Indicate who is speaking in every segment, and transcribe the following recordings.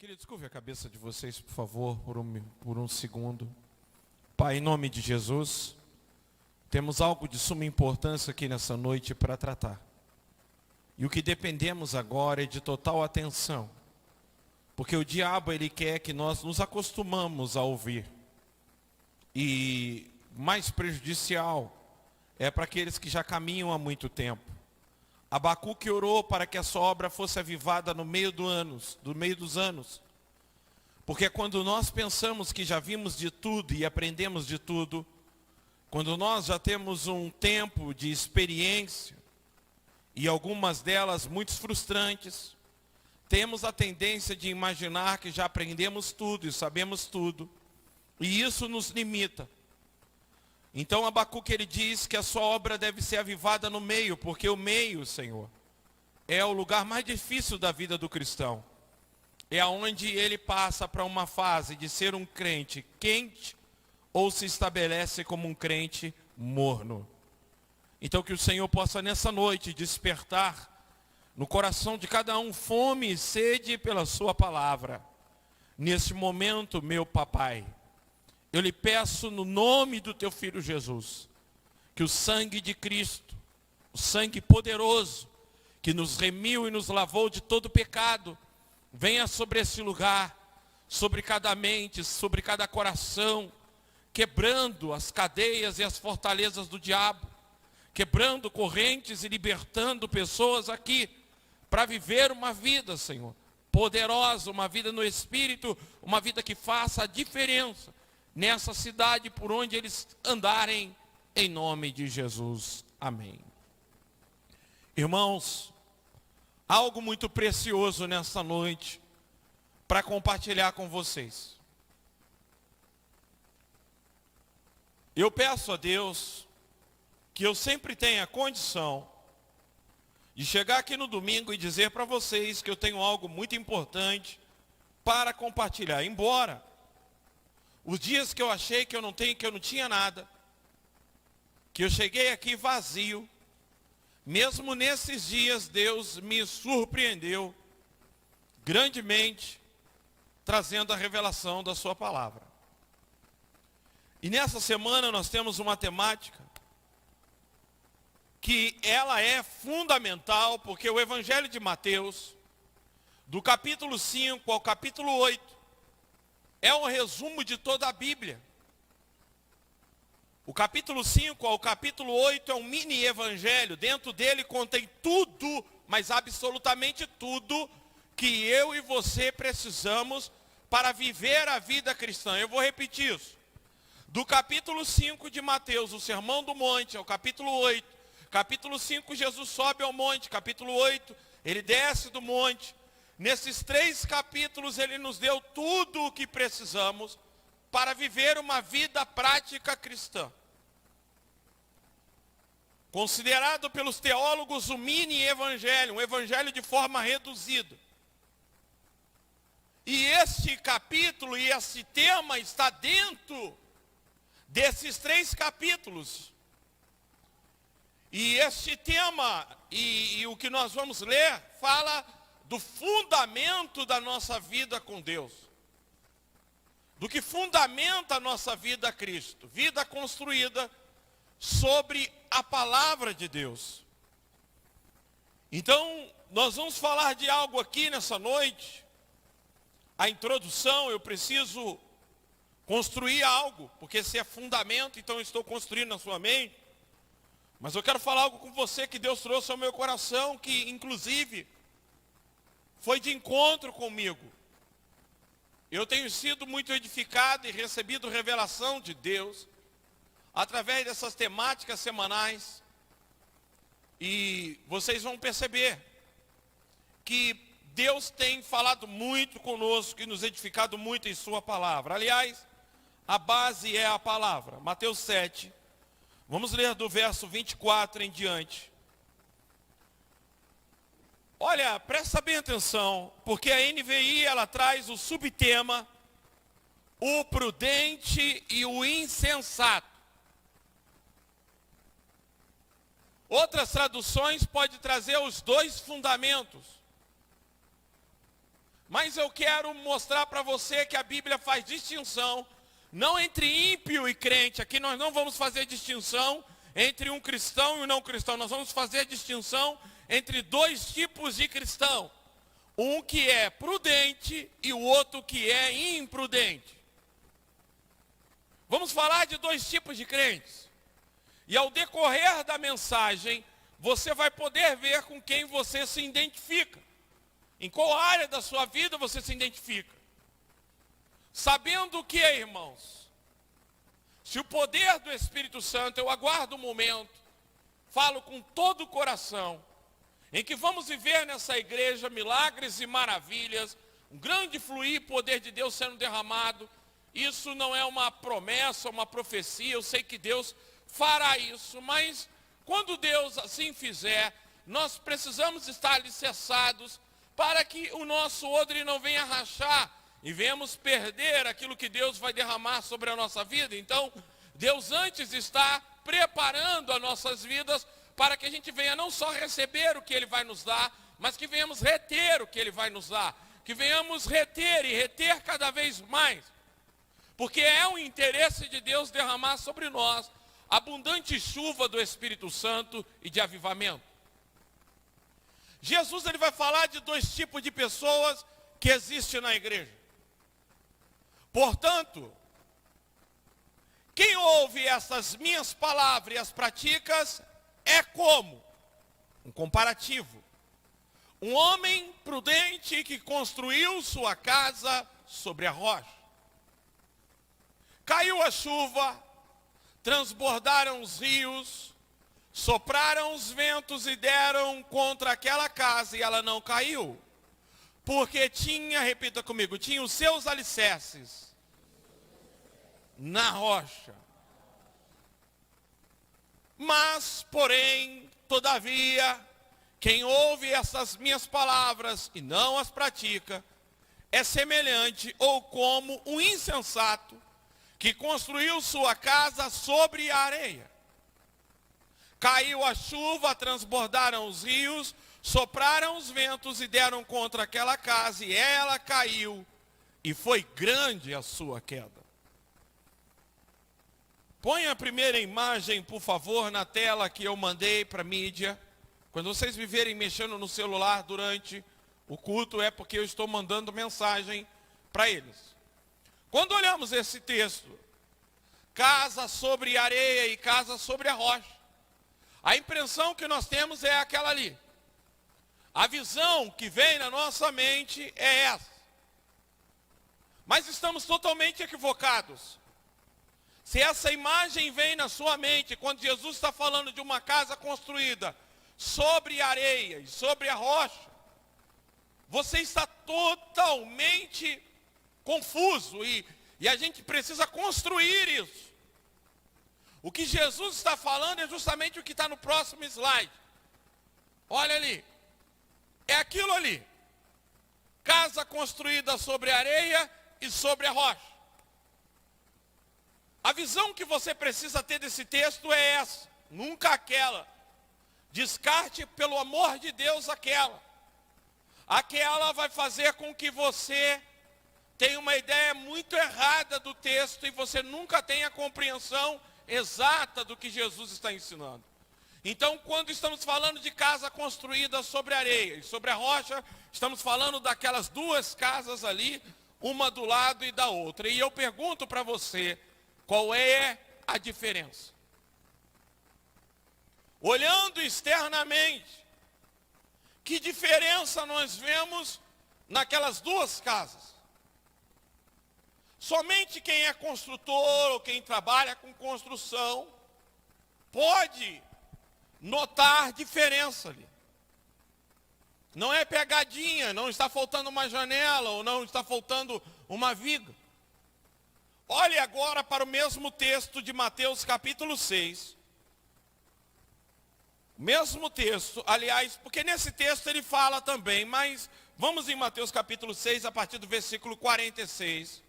Speaker 1: Queridos, curve a cabeça de vocês, por favor, por um segundo. Pai, em nome de Jesus, temos algo de suma importância aqui nessa noite para tratar. E o que dependemos agora é de total atenção. Porque o diabo, ele quer que nós nos acostumamos a ouvir. E mais prejudicial é para aqueles que já caminham há muito tempo. Abacuque orou para que a sua obra fosse avivada no meio dos anos. Porque quando nós pensamos que já vimos de tudo e aprendemos de tudo, quando nós já temos um tempo de experiência, e algumas delas muito frustrantes, temos a tendência de imaginar que já aprendemos tudo e sabemos tudo, e isso nos limita. Então Abacuque, ele diz que a sua obra deve ser avivada no meio, porque o meio, Senhor, é o lugar mais difícil da vida do cristão. É onde ele passa para uma fase de ser um crente quente ou se estabelece como um crente morno. Então que o Senhor possa nessa noite despertar no coração de cada um fome e sede pela sua palavra. Nesse momento, meu papai, eu lhe peço no nome do teu filho Jesus, que o sangue de Cristo, o sangue poderoso, que nos remiu e nos lavou de todo pecado, venha sobre esse lugar, sobre cada mente, sobre cada coração, quebrando as cadeias e as fortalezas do diabo, quebrando correntes e libertando pessoas aqui, para viver uma vida, Senhor, poderosa, uma vida no Espírito, uma vida que faça a diferença nessa cidade por onde eles andarem, em nome de Jesus. Amém. Irmãos, algo muito precioso nessa noite para compartilhar com vocês. Eu peço a Deus que eu sempre tenha condição de chegar aqui no domingo e dizer para vocês que eu tenho algo muito importante para compartilhar. Embora os dias que eu achei que eu não tinha nada, que eu cheguei aqui vazio, mesmo nesses dias Deus me surpreendeu grandemente, trazendo a revelação da sua palavra. E nessa semana nós temos uma temática que ela é fundamental, porque o Evangelho de Mateus, do capítulo 5 ao capítulo 8, é um resumo de toda a Bíblia. O capítulo 5 ao capítulo 8 é um mini evangelho. Dentro dele contém tudo, mas absolutamente tudo, que eu e você precisamos para viver a vida cristã. Eu vou repetir isso. Do capítulo 5 de Mateus, o Sermão do Monte, ao capítulo 8. Capítulo 5, Jesus sobe ao monte. Capítulo 8, ele desce do monte. Nesses 3 capítulos, ele nos deu tudo o que precisamos para viver uma vida prática cristã. Considerado pelos teólogos um mini-evangelho, um evangelho de forma reduzida. E este capítulo e esse tema está dentro desses 3 capítulos. E este tema, e o que nós vamos ler, fala do fundamento da nossa vida com Deus. Do que fundamenta a nossa vida a Cristo. Vida construída sobre a palavra de Deus. Então, nós vamos falar de algo aqui nessa noite. A introdução, eu preciso construir algo, porque se é fundamento, então eu estou construindo na sua mente. Mas eu quero falar algo com você que Deus trouxe ao meu coração, que inclusive foi de encontro comigo. Eu tenho sido muito edificado e recebido revelação de Deus através dessas temáticas semanais. E vocês vão perceber que Deus tem falado muito conosco e nos edificado muito em sua palavra. Aliás, a base é a palavra. Mateus 7. Vamos ler do verso 24 em diante. Olha, presta bem atenção, porque a NVI ela traz o subtema o prudente e o insensato. Outras traduções podem trazer os 2 fundamentos. Mas eu quero mostrar para você que a Bíblia faz distinção, não entre ímpio e crente. Aqui nós não vamos fazer distinção entre um cristão e um não cristão. Nós vamos fazer distinção entre dois tipos de cristão. Um que é prudente e o outro que é imprudente. Vamos falar de dois tipos de crentes. E ao decorrer da mensagem, você vai poder ver com quem você se identifica. Em qual área da sua vida você se identifica. Sabendo que, irmãos, se o poder do Espírito Santo, eu aguardo um momento, falo com todo o coração, em que vamos viver nessa igreja milagres e maravilhas, um grande fluir poder de Deus sendo derramado. Isso não é uma promessa, uma profecia, eu sei que Deus fará isso, mas quando Deus assim fizer, nós precisamos estar alicerçados para que o nosso odre não venha rachar e venhamos perder aquilo que Deus vai derramar sobre a nossa vida. Então, Deus antes está preparando as nossas vidas para que a gente venha não só receber o que Ele vai nos dar, mas que venhamos reter o que Ele vai nos dar. Que venhamos reter e reter cada vez mais. Porque é o interesse de Deus derramar sobre nós abundante chuva do Espírito Santo e de avivamento. Jesus ele vai falar de dois tipos de pessoas que existem na igreja. Portanto, quem ouve essas minhas palavras e as pratica é como um comparativo. Um homem prudente que construiu sua casa sobre a rocha. Caiu a chuva, transbordaram os rios, sopraram os ventos e deram contra aquela casa e ela não caiu. Porque tinha, repita comigo, tinha os seus alicerces na rocha. Mas, porém, todavia, quem ouve essas minhas palavras e não as pratica, é semelhante ou como um insensato que construiu sua casa sobre a areia. Caiu a chuva, transbordaram os rios, sopraram os ventos e deram contra aquela casa, e ela caiu, e foi grande a sua queda. Põe a primeira imagem, por favor, na tela que eu mandei para a mídia. Quando vocês me verem mexendo no celular durante o culto, é porque eu estou mandando mensagem para eles. Quando olhamos esse texto, casa sobre areia e casa sobre a rocha, a impressão que nós temos é aquela ali. A visão que vem na nossa mente é essa. Mas estamos totalmente equivocados. Se essa imagem vem na sua mente, quando Jesus está falando de uma casa construída sobre areia e sobre a rocha, você está totalmente confuso e a gente precisa construir isso. O que Jesus está falando é justamente o que está no próximo slide. Olha ali. É aquilo ali. Casa construída sobre areia e sobre a rocha. A visão que você precisa ter desse texto é essa. Nunca aquela. Descarte, pelo amor de Deus, aquela. Aquela vai fazer com que você tenha uma ideia muito errada do texto e você nunca tenha compreensão exata do que Jesus está ensinando. Então, quando estamos falando de casa construída sobre areia e sobre a rocha, estamos falando daquelas duas casas ali, uma do lado e da outra. E eu pergunto para você, qual é a diferença? Olhando externamente, que diferença nós vemos naquelas duas casas? Somente quem é construtor ou quem trabalha com construção pode notar diferença ali. Não é pegadinha, não está faltando uma janela ou não está faltando uma viga. Olhe agora para o mesmo texto de Mateus capítulo 6. Mesmo texto, aliás, porque nesse texto ele fala também, mas vamos em Mateus capítulo 6 a partir do versículo 46.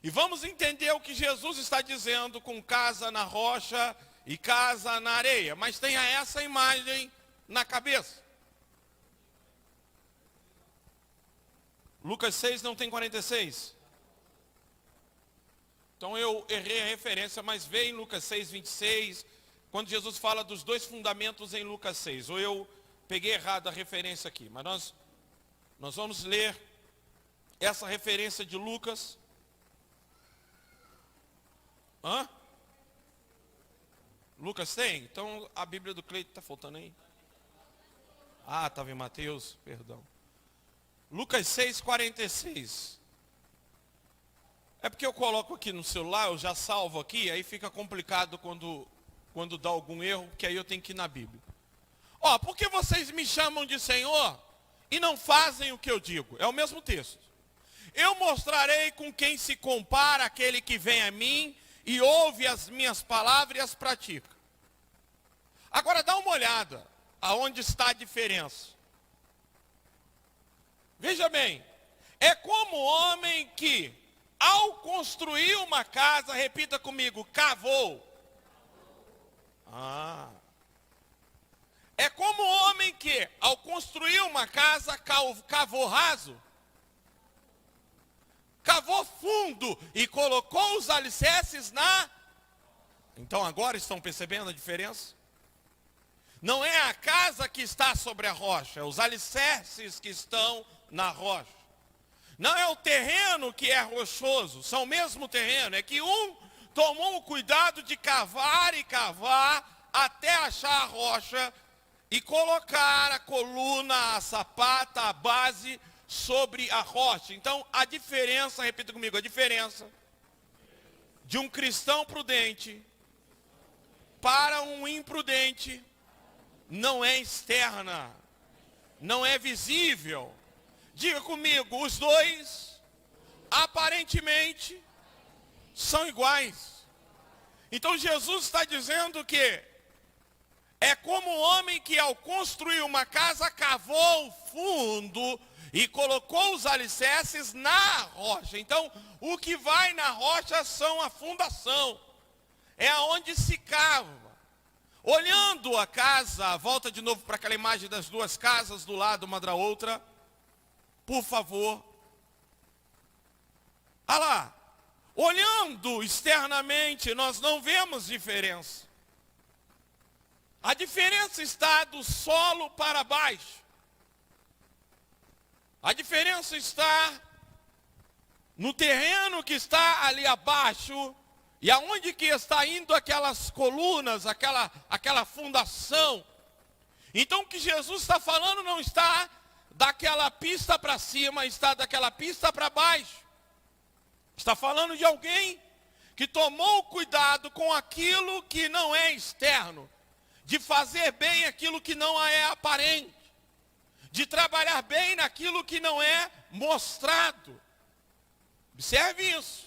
Speaker 1: E vamos entender o que Jesus está dizendo com casa na rocha e casa na areia. Mas tenha essa imagem na cabeça. Lucas 6 não tem 46? Então eu errei a referência, mas veio em Lucas 6, 26, quando Jesus fala dos dois fundamentos em Lucas 6. Ou eu peguei errado a referência aqui, mas nós vamos ler essa referência de Lucas. Lucas tem? Então a Bíblia do Cleito está faltando aí. Estava em Mateus, perdão. Lucas 6, 46. É porque eu coloco aqui no celular, eu já salvo aqui, aí fica complicado quando dá algum erro, que aí eu tenho que ir na Bíblia. Por que vocês me chamam de Senhor e não fazem o que eu digo? É o mesmo texto. Eu mostrarei com quem se compara aquele que vem a mim e ouve as minhas palavras e as pratica. Agora dá uma olhada aonde está a diferença. Veja bem, é como o homem que, ao construir uma casa, repita comigo, cavou. É como o homem que, ao construir uma casa, cavou raso. Cavou fundo e colocou os alicerces na... Então agora estão percebendo a diferença? Não é a casa que está sobre a rocha, é os alicerces que estão na rocha. Não é o terreno que é rochoso, são o mesmo terreno. É que um tomou o cuidado de cavar e cavar até achar a rocha e colocar a coluna, a sapata, a base sobre a rocha. Então a diferença, repita comigo, a diferença de um cristão prudente para um imprudente não é externa, não é visível. Diga comigo, os dois aparentemente são iguais. Então Jesus está dizendo que é como um homem que ao construir uma casa cavou fundo e colocou os alicerces na rocha. Então o que vai na rocha são a fundação, é aonde se cava. Olhando a casa, volta de novo para aquela imagem das duas casas do lado uma da outra, por favor. Olha lá, olhando externamente, nós não vemos diferença. A diferença está do solo para baixo. A diferença está no terreno que está ali abaixo. E aonde que está indo aquelas colunas, aquela fundação? Então o que Jesus está falando não está daquela pista para cima, está daquela pista para baixo. Está falando de alguém que tomou cuidado com aquilo que não é externo, de fazer bem aquilo que não é aparente, de trabalhar bem naquilo que não é mostrado. Observe isso.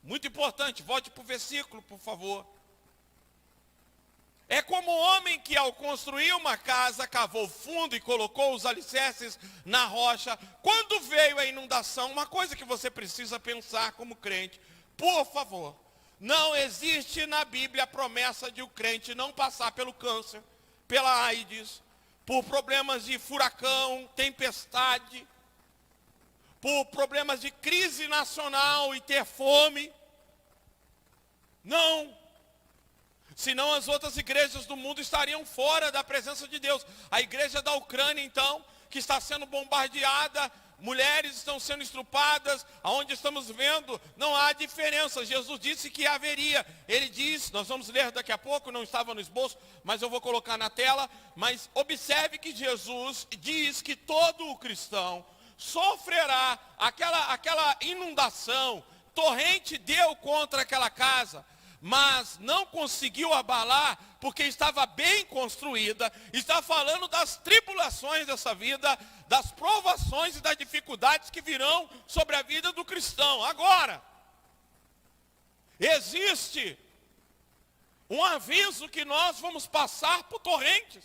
Speaker 1: Muito importante, volte para o versículo, por favor. É como o homem que ao construir uma casa, cavou fundo e colocou os alicerces na rocha. Quando veio a inundação, uma coisa que você precisa pensar como crente, por favor, não existe na Bíblia a promessa de o crente não passar pelo câncer, pela AIDS, por problemas de furacão, tempestade, por problemas de crise nacional e ter fome. Não. Senão as outras igrejas do mundo estariam fora da presença de Deus. A igreja da Ucrânia, então, que está sendo bombardeada, mulheres estão sendo estrupadas, aonde estamos vendo, não há diferença. Jesus disse que haveria. Ele diz, nós vamos ler daqui a pouco, não estava no esboço, mas eu vou colocar na tela. Mas observe que Jesus diz que todo o cristão sofrerá aquela inundação, torrente deu contra aquela casa, mas não conseguiu abalar, porque estava bem construída. Está falando das tribulações dessa vida, das provações e das dificuldades que virão sobre a vida do cristão. Agora, existe um aviso que nós vamos passar por torrentes.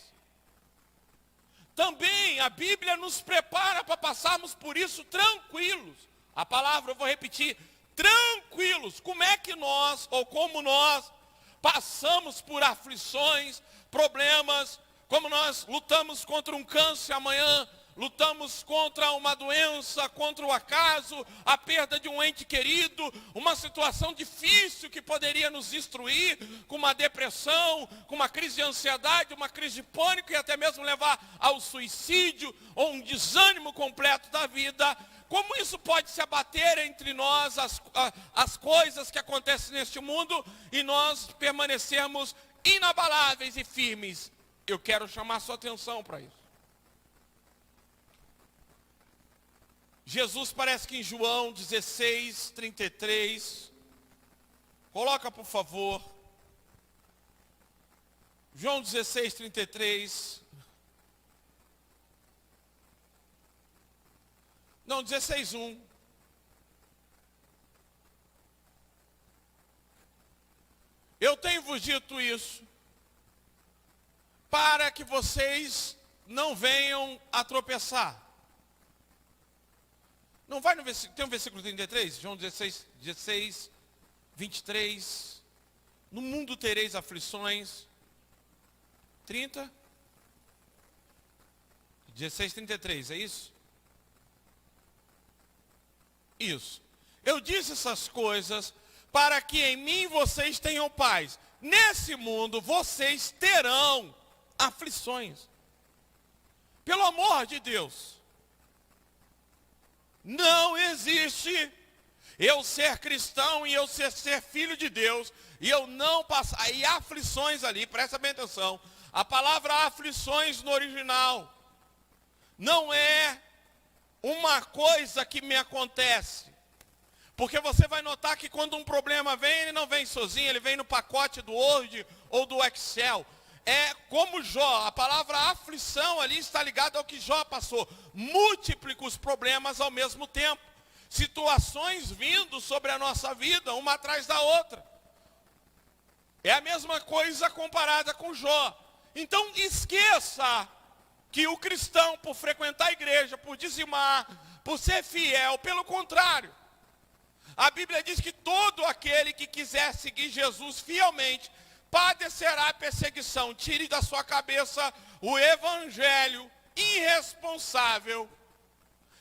Speaker 1: Também a Bíblia nos prepara para passarmos por isso tranquilos. A palavra, eu vou repetir, tranquilos. Como é que nós, ou como nós, passamos por aflições, problemas, como nós lutamos contra um câncer, amanhã lutamos contra uma doença, contra o acaso, a perda de um ente querido, uma situação difícil que poderia nos destruir, com uma depressão, com uma crise de ansiedade, uma crise de pânico e até mesmo levar ao suicídio ou um desânimo completo da vida. Como isso pode se abater entre nós, as coisas que acontecem neste mundo, e nós permanecermos inabaláveis e firmes? Eu quero chamar sua atenção para isso. Jesus parece que em João 16, 33, coloca por favor, João 16, 33, não, 16, 1. Eu tenho vos dito isso, para que vocês não venham a tropeçar. Não vai no versículo, tem um versículo 33, João 16, 16, 23. No mundo tereis aflições. 30. 16, 33, é isso? Isso. Eu disse essas coisas para que em mim vocês tenham paz. Nesse mundo vocês terão aflições. Pelo amor de Deus. Não existe eu ser cristão e eu ser filho de Deus e eu não passar. E aflições ali, presta bem atenção. A palavra aflições no original não é uma coisa que me acontece. Porque você vai notar que quando um problema vem, ele não vem sozinho, ele vem no pacote do Word ou do Excel. É como Jó, a palavra aflição ali está ligada ao que Jó passou. Múltiplos problemas ao mesmo tempo. Situações vindo sobre a nossa vida, uma atrás da outra. É a mesma coisa comparada com Jó. Então esqueça que o cristão, por frequentar a igreja, por dizimar, por ser fiel, pelo contrário. A Bíblia diz que todo aquele que quiser seguir Jesus fielmente, padecerá perseguição. Tire da sua cabeça o evangelho irresponsável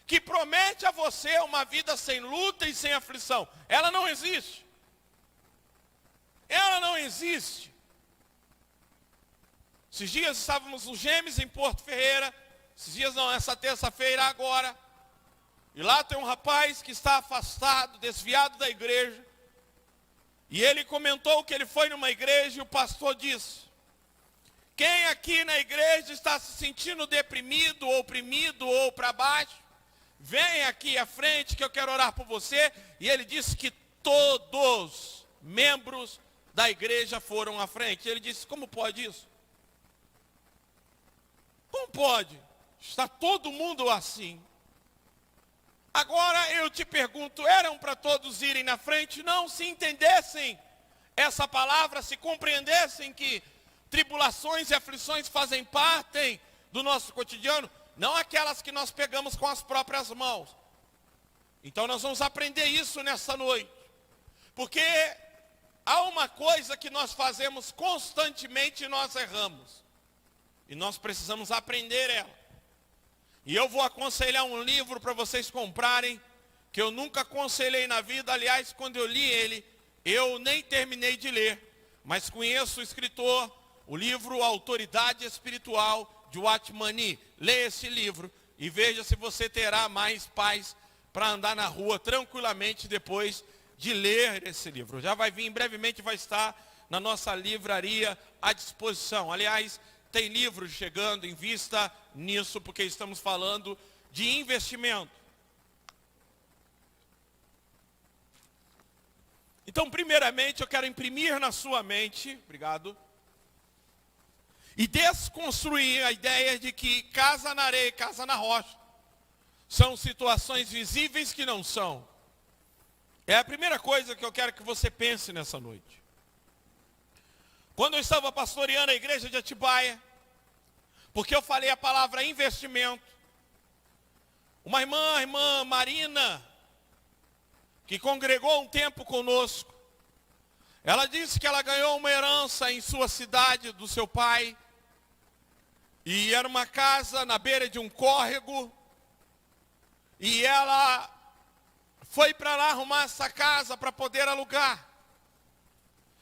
Speaker 1: que promete a você uma vida sem luta e sem aflição. Ela não existe. Ela não existe. Esses dias estávamos nos Gêmeos em Porto Ferreira. Esses dias não, essa terça-feira agora. E lá tem um rapaz que está afastado, desviado da igreja. E ele comentou que ele foi numa igreja e o pastor disse: quem aqui na igreja está se sentindo deprimido, ou oprimido, ou para baixo, vem aqui à frente que eu quero orar por você. E ele disse que todos membros da igreja foram à frente. Ele disse: como pode isso? Como pode? Está todo mundo assim. Agora eu te pergunto, eram para todos irem na frente? Não, se entendessem essa palavra, se compreendessem que tribulações e aflições fazem parte do nosso cotidiano, não aquelas que nós pegamos com as próprias mãos. Então nós vamos aprender isso nessa noite. Porque há uma coisa que nós fazemos constantemente e nós erramos. E nós precisamos aprender ela. E eu vou aconselhar um livro para vocês comprarem, que eu nunca aconselhei na vida. Aliás, quando eu li ele, eu nem terminei de ler. Mas conheço o escritor, o livro Autoridade Espiritual, de Watmani. Leia esse livro e veja se você terá mais paz para andar na rua tranquilamente depois de ler esse livro. Já vai vir, brevemente vai estar na nossa livraria à disposição. Aliás, tem livros chegando, invista nisso, porque estamos falando de investimento. Então, primeiramente, eu quero imprimir na sua mente, obrigado, e desconstruir a ideia de que casa na areia e casa na rocha são situações visíveis que não são. É a primeira coisa que eu quero que você pense nessa noite. Quando eu estava pastoreando a igreja de Atibaia, porque eu falei a palavra investimento, uma irmã, a irmã Marina, que congregou um tempo conosco, ela disse que ela ganhou uma herança em sua cidade, do seu pai, E era uma casa na beira de um córrego. E ela foi para lá arrumar essa casa para poder alugar.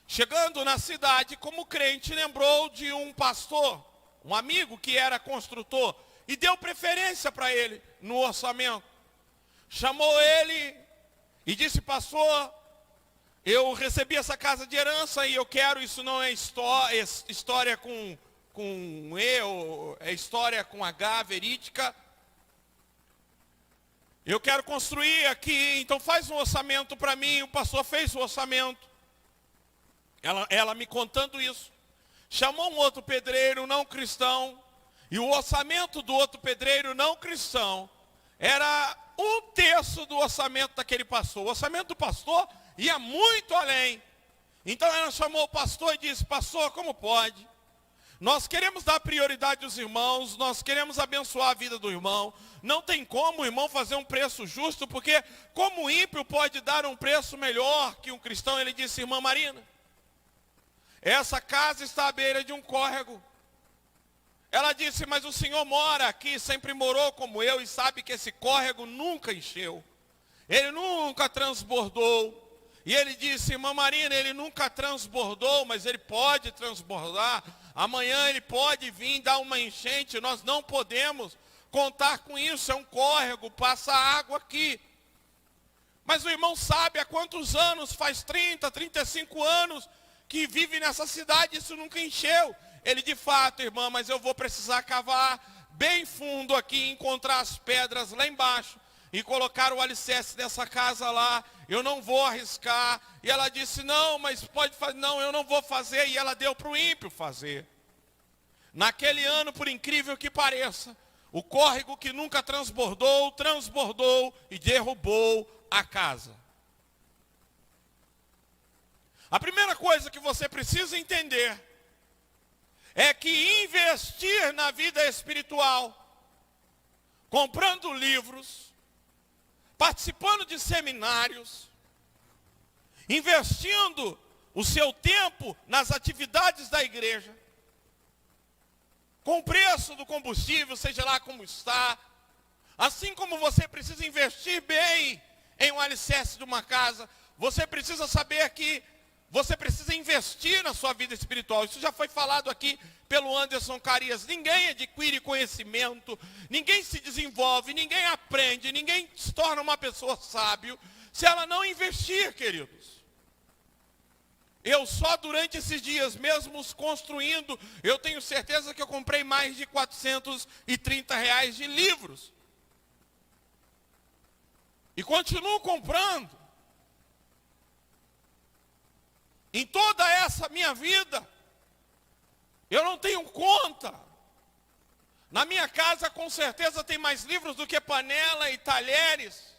Speaker 1: Chegando na cidade, como crente, lembrou de um pastor, um amigo que era construtor, e deu preferência para ele no orçamento. Chamou ele e disse: pastor, eu recebi essa casa de herança e eu quero, isso não é história com E, é história com H, verídica. Eu quero construir aqui, então faz um orçamento para mim. O pastor fez o orçamento. Ela me contando isso. Chamou um outro pedreiro não cristão. E o orçamento do outro pedreiro não cristão era 1/3 do orçamento daquele pastor. O orçamento do pastor ia muito além. Então ela chamou o pastor e disse: pastor, como pode? Nós queremos dar prioridade aos irmãos, nós queremos abençoar a vida do irmão. Não tem como o irmão fazer um preço justo, porque como o ímpio pode dar um preço melhor que um cristão? Ele disse: irmã Marina, essa casa está à beira de um córrego. Ela disse: mas o senhor mora aqui, sempre morou como eu, e sabe que esse córrego nunca encheu. Ele nunca transbordou. E ele disse: irmã Marina, ele nunca transbordou, mas ele pode transbordar. Amanhã ele pode vir dar uma enchente. Nós não podemos contar com isso. É um córrego, passa água aqui. Mas o irmão sabe há quantos anos, faz 30, 35 anos, que vive nessa cidade, isso nunca encheu. Ele: de fato, irmã, mas eu vou precisar cavar bem fundo aqui, encontrar as pedras lá embaixo e colocar o alicerce dessa casa lá. Eu não vou arriscar. E ela disse: não, mas pode fazer. Não, eu não vou fazer. E ela deu para o ímpio fazer. Naquele ano, por incrível que pareça, o córrego que nunca transbordou e derrubou a casa. A primeira coisa que você precisa entender é que investir na vida espiritual, comprando livros, participando de seminários, investindo o seu tempo nas atividades da igreja, com o preço do combustível, seja lá como está, assim como você precisa investir bem em um alicerce de uma casa, você precisa saber que você precisa investir na sua vida espiritual. Isso já foi falado aqui pelo Anderson Carias. Ninguém adquire conhecimento, ninguém se desenvolve, ninguém aprende, ninguém se torna uma pessoa sábio se ela não investir, queridos. Eu só durante esses dias, mesmo construindo, eu tenho certeza que eu comprei mais de R$430 de livros. E continuo comprando. Em toda essa minha vida, eu não tenho conta. Na minha casa, com certeza, tem mais livros do que panela e talheres.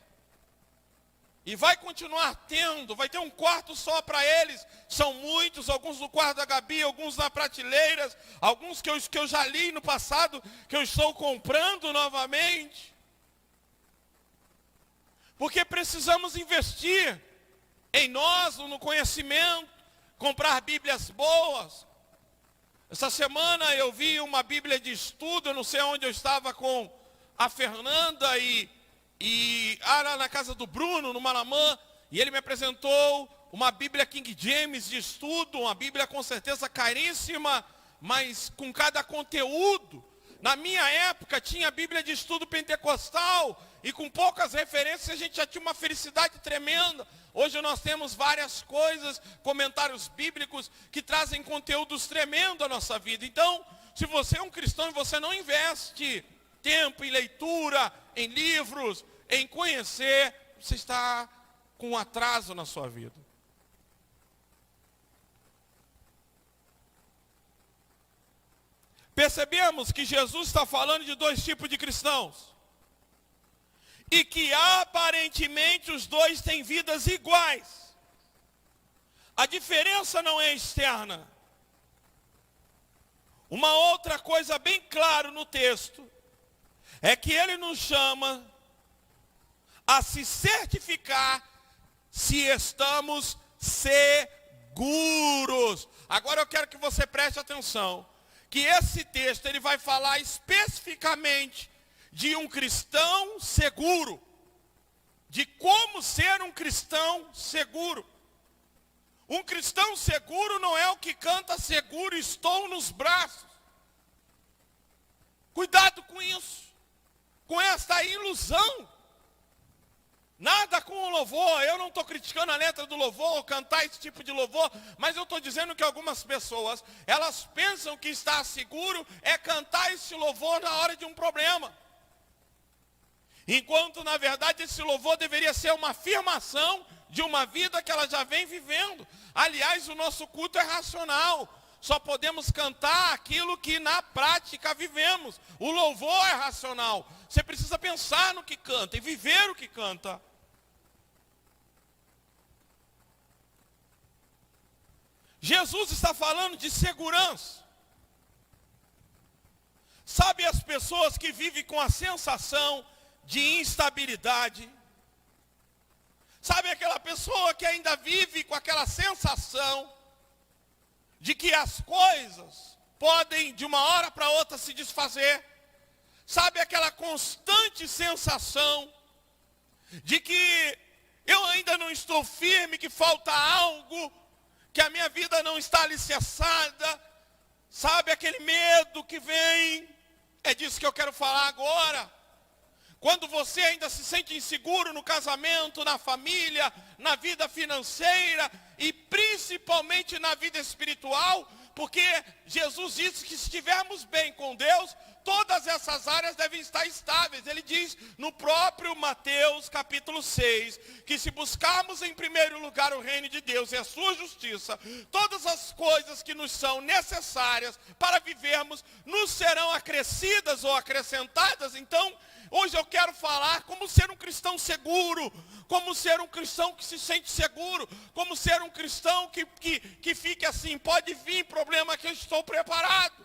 Speaker 1: E vai continuar tendo, vai ter um quarto só para eles. São muitos, alguns no quarto da Gabi, alguns na prateleiras, alguns que eu já li no passado, que eu estou comprando novamente. Porque precisamos investir em nós, no conhecimento, comprar Bíblias boas. Essa semana eu vi uma Bíblia de estudo, eu não sei onde eu estava com a Fernanda era na casa do Bruno, no Malamã, e ele me apresentou uma Bíblia King James de estudo, uma Bíblia com certeza caríssima, mas com cada conteúdo. Na minha época tinha a Bíblia de estudo pentecostal, e com poucas referências a gente já tinha uma felicidade tremenda. Hoje nós temos várias coisas, comentários bíblicos, que trazem conteúdos tremendos à nossa vida. Então, se você é um cristão e você não investe tempo em leitura, em livros, em conhecer, você está com um atraso na sua vida. Percebemos que Jesus está falando de dois tipos de cristãos. E que aparentemente os dois têm vidas iguais. A diferença não é externa. Uma outra coisa bem clara no texto é que ele nos chama a se certificar se estamos seguros. Agora eu quero que você preste atenção, que esse texto ele vai falar especificamente de um cristão seguro, de como ser um cristão seguro. Um cristão seguro não é o que canta seguro, estou nos braços. Cuidado com isso, com esta ilusão. Nada com o louvor, eu não estou criticando a letra do louvor, ou cantar esse tipo de louvor, mas eu estou dizendo que algumas pessoas, elas pensam que estar seguro é cantar esse louvor na hora de um problema. Enquanto, na verdade, esse louvor deveria ser uma afirmação de uma vida que ela já vem vivendo. Aliás, o nosso culto é racional. Só podemos cantar aquilo que na prática vivemos. O louvor é racional. Você precisa pensar no que canta e viver o que canta. Jesus está falando de segurança. Sabe as pessoas que vivem com a sensação de instabilidade? Sabe aquela pessoa que ainda vive com aquela sensação de que as coisas podem de uma hora para outra se desfazer? Sabe aquela constante sensação de que eu ainda não estou firme, que falta algo, que a minha vida não está alicerçada? Sabe aquele medo que vem? É disso que eu quero falar agora. Quando você ainda se sente inseguro no casamento, na família, na vida financeira e principalmente na vida espiritual, porque Jesus disse que se estivermos bem com Deus, todas essas áreas devem estar estáveis. Ele diz no próprio Mateus capítulo 6, que se buscarmos em primeiro lugar o reino de Deus e a sua justiça, todas as coisas que nos são necessárias para vivermos nos serão acrescidas ou acrescentadas. Então, hoje eu quero falar como ser um cristão seguro, como ser um cristão que se sente seguro, como ser um cristão que fique assim, pode vir problema que eu estou preparado.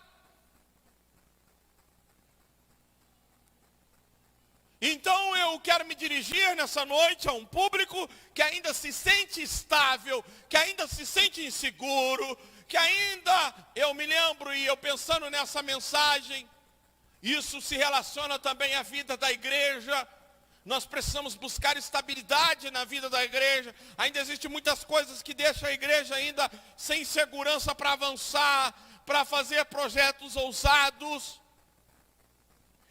Speaker 1: Então eu quero me dirigir nessa noite a um público que ainda se sente estável, que ainda se sente inseguro, que ainda, eu me lembro e eu pensando nessa mensagem, isso se relaciona também à vida da igreja. Nós precisamos buscar estabilidade na vida da igreja. Ainda existem muitas coisas que deixam a igreja ainda sem segurança para avançar, para fazer projetos ousados.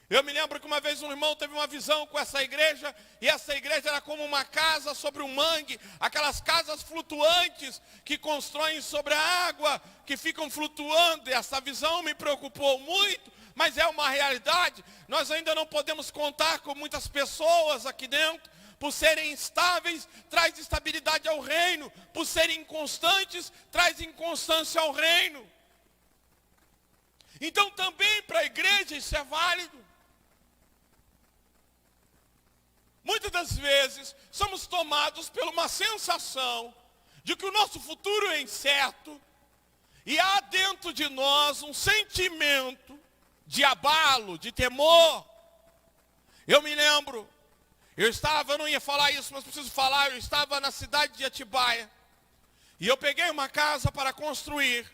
Speaker 1: Eu me lembro que uma vez um irmão teve uma visão com essa igreja, e essa igreja era como uma casa sobre um mangue, aquelas casas flutuantes que constroem sobre a água, que ficam flutuando. E essa visão me preocupou muito, mas é uma realidade. Nós ainda não podemos contar com muitas pessoas aqui dentro. Por serem instáveis, traz instabilidade ao reino. Por serem inconstantes, traz inconstância ao reino. Então também para a igreja isso é válido. Muitas das vezes somos tomados por uma sensação de que o nosso futuro é incerto, e há dentro de nós um sentimento de abalo, de temor. Eu me lembro, eu não ia falar isso, mas preciso falar, eu estava na cidade de Atibaia, e eu peguei uma casa para construir,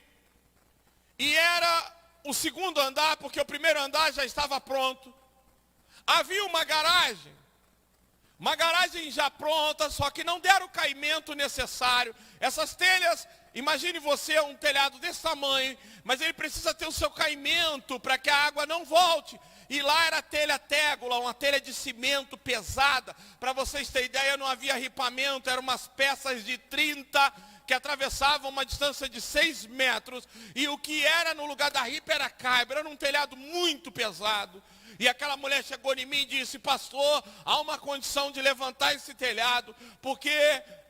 Speaker 1: e era o segundo andar, porque o primeiro andar já estava pronto. Havia uma garagem já pronta, só que não deram o caimento necessário. Essas telhas, imagine você um telhado desse tamanho, mas ele precisa ter o seu caimento para que a água não volte. E lá era telha tégula, uma telha de cimento pesada. Para vocês terem ideia, não havia ripamento, eram umas peças de 30 que atravessavam uma distância de 6 metros. E o que era no lugar da ripa era caibra, era um telhado muito pesado. E aquela mulher chegou em mim e disse: pastor, há uma condição de levantar esse telhado, porque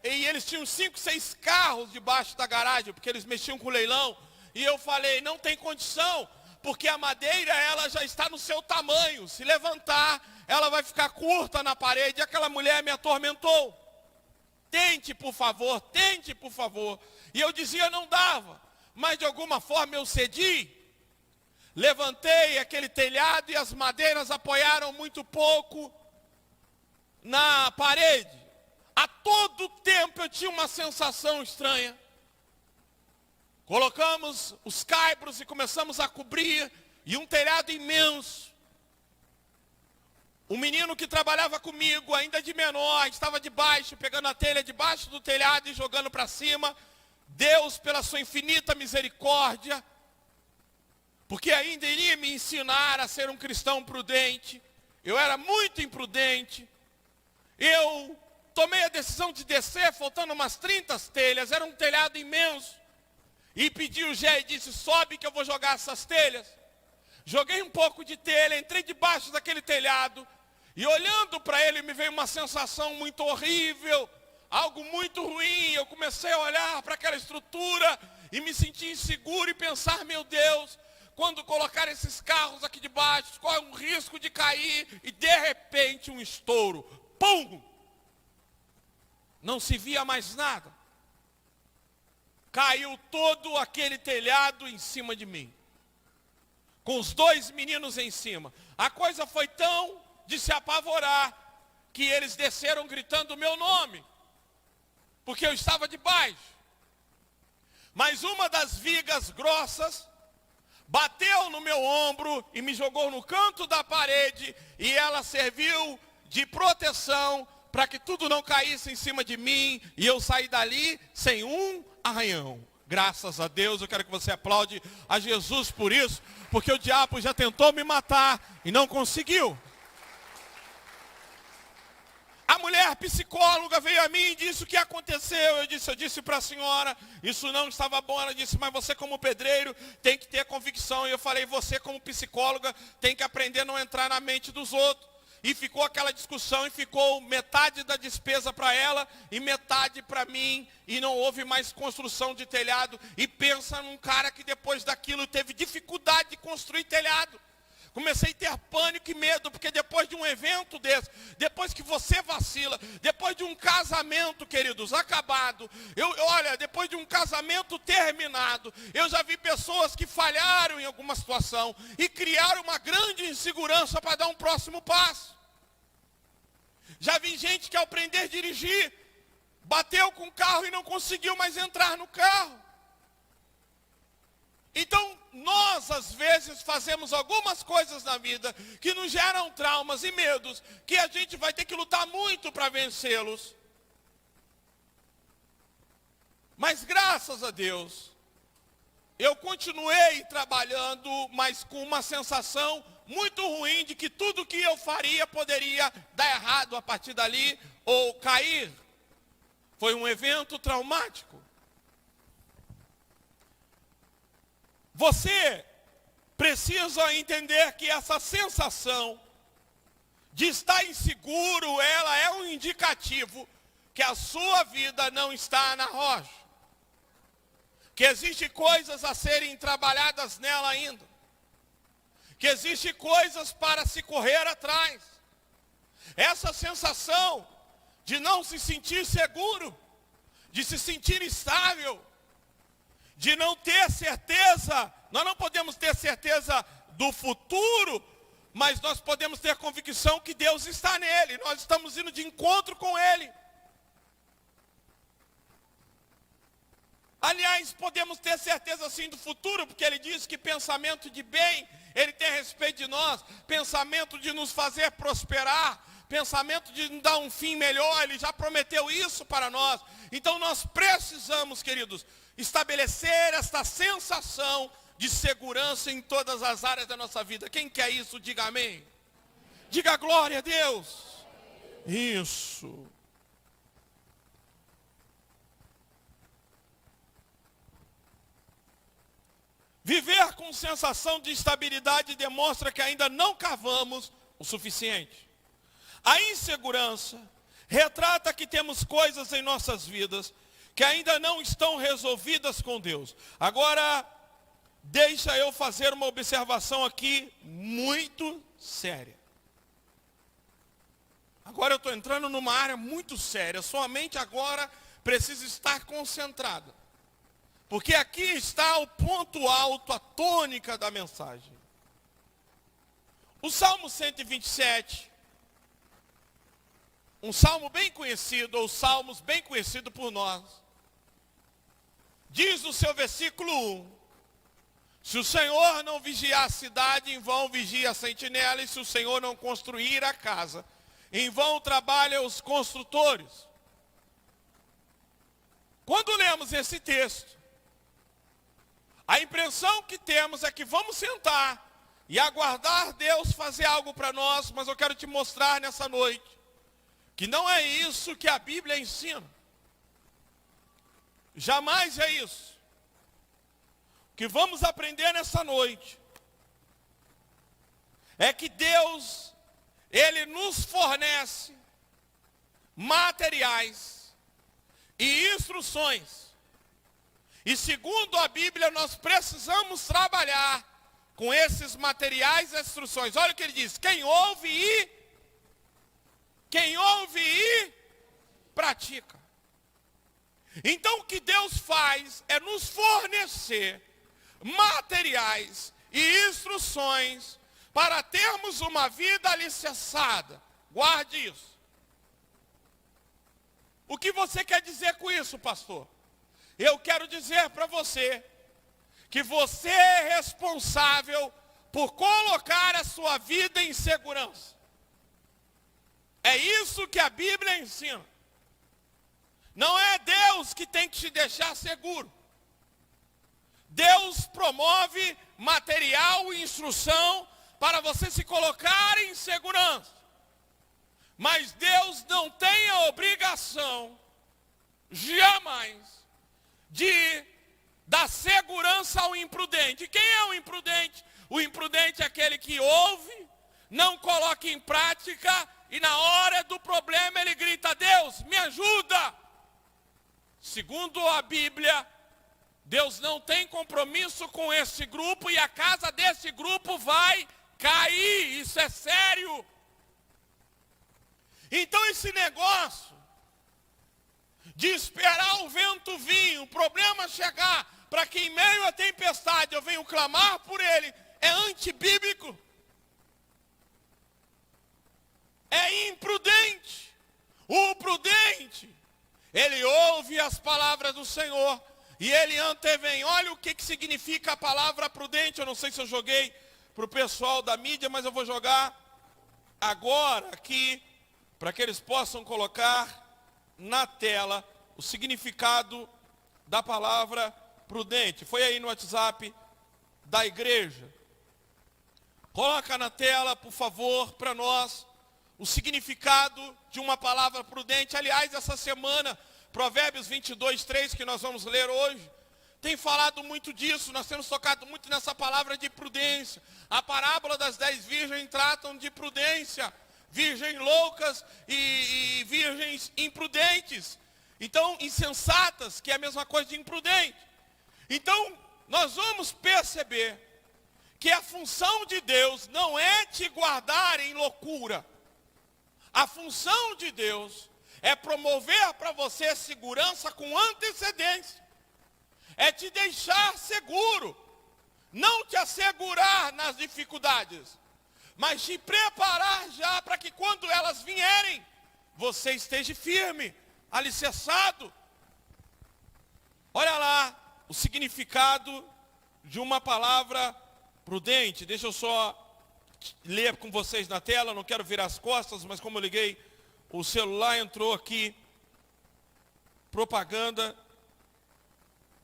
Speaker 1: eles tinham 5, 6 carros debaixo da garagem, porque eles mexiam com o leilão. E eu falei: não tem condição, porque a madeira ela já está no seu tamanho, se levantar ela vai ficar curta na parede. E aquela mulher me atormentou: tente por favor, tente por favor. E eu dizia: não dava, mas de alguma forma eu cedi. Levantei aquele telhado e as madeiras apoiaram muito pouco na parede. A todo tempo eu tinha uma sensação estranha. Colocamos os caibros e começamos a cobrir, e um telhado imenso. O menino que trabalhava comigo, ainda de menor, estava debaixo, pegando a telha debaixo do telhado e jogando para cima. Deus, pela sua infinita misericórdia, porque ainda iria me ensinar a ser um cristão prudente. Eu era muito imprudente. Eu tomei a decisão de descer, faltando umas 30 telhas, era um telhado imenso. E pedi o Gé e disse, sobe que eu vou jogar essas telhas. Joguei um pouco de telha, entrei debaixo daquele telhado. E olhando para ele, me veio uma sensação muito horrível, algo muito ruim. Eu comecei a olhar para aquela estrutura e me senti inseguro e pensar, meu Deus, quando colocar esses carros aqui debaixo, corre um risco de cair e de repente um estouro. Pum! Não se via mais nada. Caiu todo aquele telhado em cima de mim, com os 2 meninos em cima. A coisa foi tão de se apavorar, que eles desceram gritando o meu nome, porque eu estava debaixo. Mas uma das vigas grossas bateu no meu ombro e me jogou no canto da parede, e ela serviu de proteção para que tudo não caísse em cima de mim, e eu saí dali sem um arranhão. Graças a Deus, eu quero que você aplaude a Jesus por isso, porque o diabo já tentou me matar e não conseguiu. A mulher psicóloga veio a mim e disse o que aconteceu. Eu disse para a senhora, isso não estava bom. Ela disse, mas você como pedreiro tem que ter convicção. E eu falei, você como psicóloga tem que aprender a não entrar na mente dos outros. E ficou aquela discussão e ficou metade da despesa para ela e metade para mim. E não houve mais construção de telhado. E pensa num cara que depois daquilo teve dificuldade de construir telhado. Comecei a ter pânico e medo, porque depois de um evento desse, depois que você vacila, depois de um casamento, queridos, acabado, olha, depois de um casamento terminado, eu já vi pessoas que falharam em alguma situação e criaram uma grande insegurança para dar um próximo passo. Já vi gente que ao aprender a dirigir, bateu com o carro e não conseguiu mais entrar no carro. Então, nós às vezes fazemos algumas coisas na vida que nos geram traumas e medos, que a gente vai ter que lutar muito para vencê-los. Mas graças a Deus, eu continuei trabalhando, mas com uma sensação muito ruim de que tudo que eu faria poderia dar errado a partir dali ou cair. Foi um evento traumático. Você precisa entender que essa sensação de estar inseguro, ela é um indicativo que a sua vida não está na rocha. Que existem coisas a serem trabalhadas nela ainda. Que existem coisas para se correr atrás. Essa sensação de não se sentir seguro, de se sentir estável, de não ter certeza, nós não podemos ter certeza do futuro, mas nós podemos ter convicção que Deus está nele, nós estamos indo de encontro com ele. Aliás, podemos ter certeza sim do futuro, porque ele diz que pensamento de bem, ele tem a respeito de nós, pensamento de nos fazer prosperar, pensamento de nos dar um fim melhor, ele já prometeu isso para nós. Então nós precisamos, queridos, estabelecer esta sensação de segurança em todas as áreas da nossa vida. Quem quer isso, diga amém. Diga glória a Deus. Isso. Viver com sensação de estabilidade demonstra que ainda não cavamos o suficiente. A insegurança retrata que temos coisas em nossas vidas que ainda não estão resolvidas com Deus. Agora, deixa eu fazer uma observação aqui muito séria. Agora eu estou entrando numa área muito séria. Sua mente agora precisa estar concentrada. Porque aqui está o ponto alto, a tônica da mensagem. O Salmo 127, um salmo bem conhecido, ou salmos bem conhecidos por nós, Diz no seu versículo 1, se o Senhor não vigiar a cidade, em vão vigia a sentinela, e se o Senhor não construir a casa, em vão trabalham os construtores. Quando lemos esse texto, a impressão que temos é que vamos sentar e aguardar Deus fazer algo para nós, mas eu quero te mostrar nessa noite que não é isso que a Bíblia ensina. Jamais é isso. O que vamos aprender nessa noite é que Deus, Ele nos fornece materiais e instruções. E segundo a Bíblia, nós precisamos trabalhar com esses materiais e instruções. Olha o que ele diz: quem ouve e pratica. Então o que Deus faz é nos fornecer materiais e instruções para termos uma vida alicerçada. Guarde isso. O que você quer dizer com isso, pastor? Eu quero dizer para você que você é responsável por colocar a sua vida em segurança. É isso que a Bíblia ensina. Não é Deus que tem que te deixar seguro. Deus promove material e instrução para você se colocar em segurança. Mas Deus não tem a obrigação, jamais, de dar segurança ao imprudente. Quem é o imprudente? O imprudente é aquele que ouve, não coloca em prática e na hora do problema ele grita: Deus, me ajuda! Segundo a Bíblia, Deus não tem compromisso com esse grupo e a casa desse grupo vai cair. Isso é sério. Então esse negócio de esperar o vento vir, o problema chegar, para que em meio à tempestade eu venha clamar por ele, é antibíblico. É imprudente. O prudente, ele ouve as palavras do Senhor e ele antevém. Olha o que significa a palavra prudente. Eu não sei se eu joguei para o pessoal da mídia, mas eu vou jogar agora aqui, para que eles possam colocar na tela o significado da palavra prudente. Foi aí no WhatsApp da igreja. Coloca na tela, por favor, para nós, o significado de uma palavra prudente. Aliás, essa semana, Provérbios 22:3, que nós vamos ler hoje, tem falado muito disso. Nós temos tocado muito nessa palavra de prudência. A parábola das 10 virgens tratam de prudência. Virgens loucas e virgens imprudentes. Então, insensatas, que é a mesma coisa de imprudente. Então, nós vamos perceber que a função de Deus não é te guardar em loucura. A função de Deus é promover para você segurança com antecedência. É te deixar seguro. Não te assegurar nas dificuldades, mas te preparar já para que quando elas vierem, você esteja firme, alicerçado. Olha lá o significado de uma palavra prudente. Deixa eu só ler com vocês na tela, não quero virar as costas, mas como eu liguei o celular, entrou aqui propaganda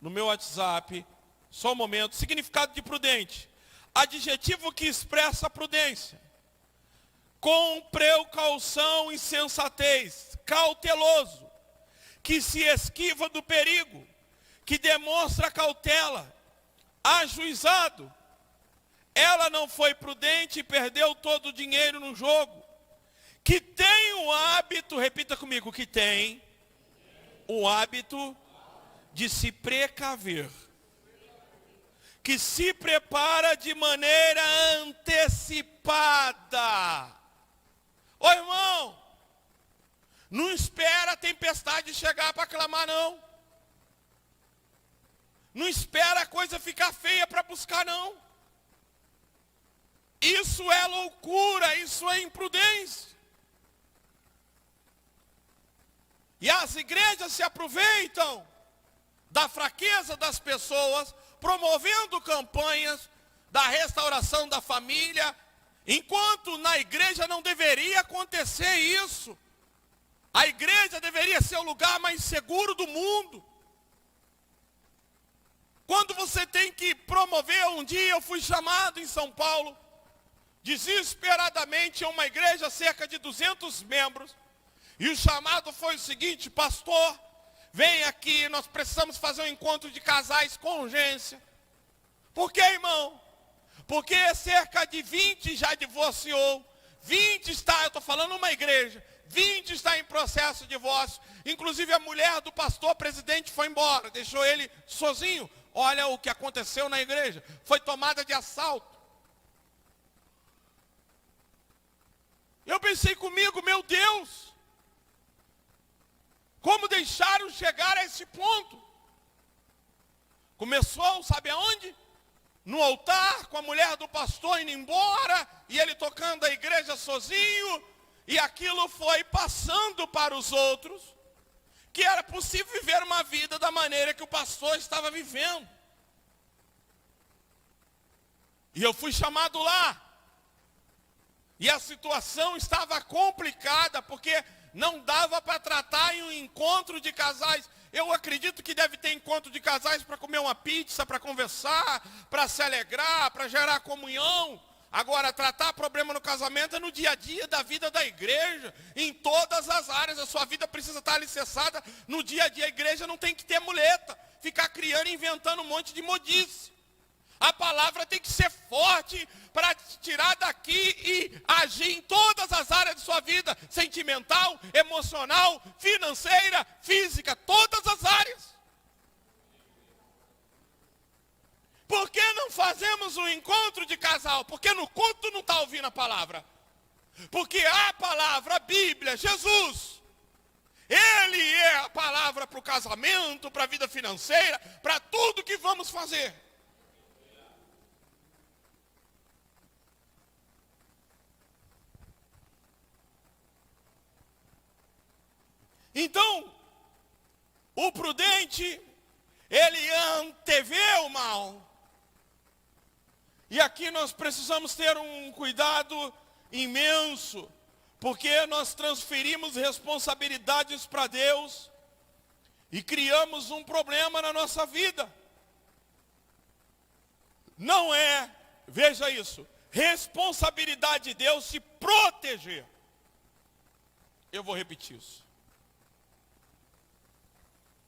Speaker 1: no meu WhatsApp. Só um momento. Significado de prudente: adjetivo que expressa prudência, com precaução e sensatez, cauteloso, que se esquiva do perigo, que demonstra cautela, ajuizado. Ela não foi prudente e perdeu todo o dinheiro no jogo. Que tem o hábito, repita comigo, que tem o hábito de se precaver, que se prepara de maneira antecipada. Ô irmão, não espera a tempestade chegar para clamar, não. Não espera a coisa ficar feia para buscar, não. Isso é loucura, isso é imprudência. E as igrejas se aproveitam da fraqueza das pessoas, promovendo campanhas da restauração da família, enquanto na igreja não deveria acontecer isso. A igreja deveria ser o lugar mais seguro do mundo. Quando você tem que promover, um dia eu fui chamado em São Paulo, desesperadamente, a uma igreja, cerca de 200 membros, e o chamado foi o seguinte: pastor, vem aqui, nós precisamos fazer um encontro de casais com urgência. Por quê, irmão? Porque cerca de 20 já divorciou, 20 está, eu estou falando uma igreja, 20 está em processo de divórcio, inclusive a mulher do pastor presidente foi embora, deixou ele sozinho. Olha o que aconteceu na igreja, foi tomada de assalto. Eu pensei comigo, meu Deus, como deixaram chegar a esse ponto? Começou, sabe aonde? No altar, com a mulher do pastor indo embora, e ele tocando a igreja sozinho, e aquilo foi passando para os outros, que era possível viver uma vida da maneira que o pastor estava vivendo. E eu fui chamado lá, e a situação estava complicada, porque não dava para tratar em um encontro de casais. Eu acredito que deve ter encontro de casais para comer uma pizza, para conversar, para se alegrar, para gerar comunhão. Agora, tratar problema no casamento é no dia a dia da vida da igreja, em todas as áreas. A sua vida precisa estar alicerçada no dia a dia. A igreja não tem que ter muleta, ficar criando e inventando um monte de modice. A palavra tem que ser forte para te tirar daqui e agir em todas as áreas de sua vida, sentimental, emocional, financeira, física, todas as áreas. Por que não fazemos um encontro de casal? Porque no culto não está ouvindo a palavra. Porque a palavra, a Bíblia, Jesus, Ele é a palavra para o casamento, para a vida financeira, para tudo que vamos fazer. Então, o prudente, ele antevê o mal. E aqui nós precisamos ter um cuidado imenso, porque nós transferimos responsabilidades para Deus e criamos um problema na nossa vida. Não é, veja isso, responsabilidade de Deus se proteger. Eu vou repetir isso,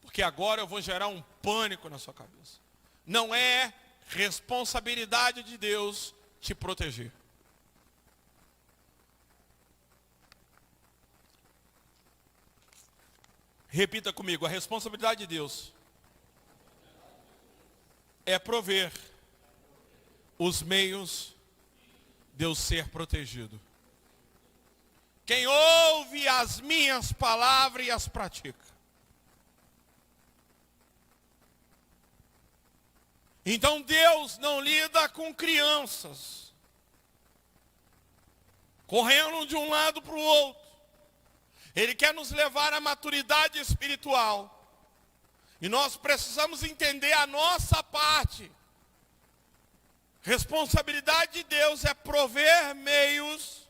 Speaker 1: porque agora eu vou gerar um pânico na sua cabeça. Não é responsabilidade de Deus te proteger. Repita comigo, a responsabilidade de Deus é prover os meios de eu ser protegido. Quem ouve as minhas palavras e as pratica. Então Deus não lida com crianças correndo de um lado para o outro. Ele quer nos levar à maturidade espiritual. E nós precisamos entender a nossa parte. Responsabilidade de Deus é prover meios,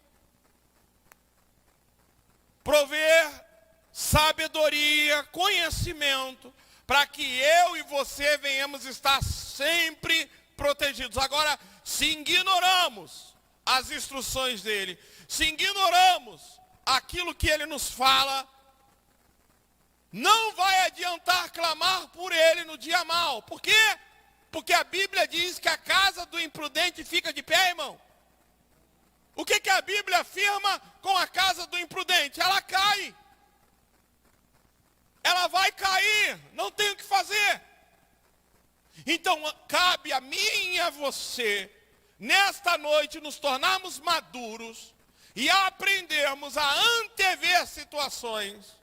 Speaker 1: prover sabedoria, conhecimento, para que eu e você venhamos estar sempre protegidos. Agora, se ignoramos as instruções dele, se ignoramos aquilo que ele nos fala, não vai adiantar clamar por ele no dia mau. Por quê? Porque a Bíblia diz que a casa do imprudente fica de pé, irmão. O que a Bíblia afirma com a casa do imprudente? Ela cai. Ela vai cair, não tem o que fazer. Então, cabe a mim e a você, nesta noite, nos tornarmos maduros e aprendermos a antever situações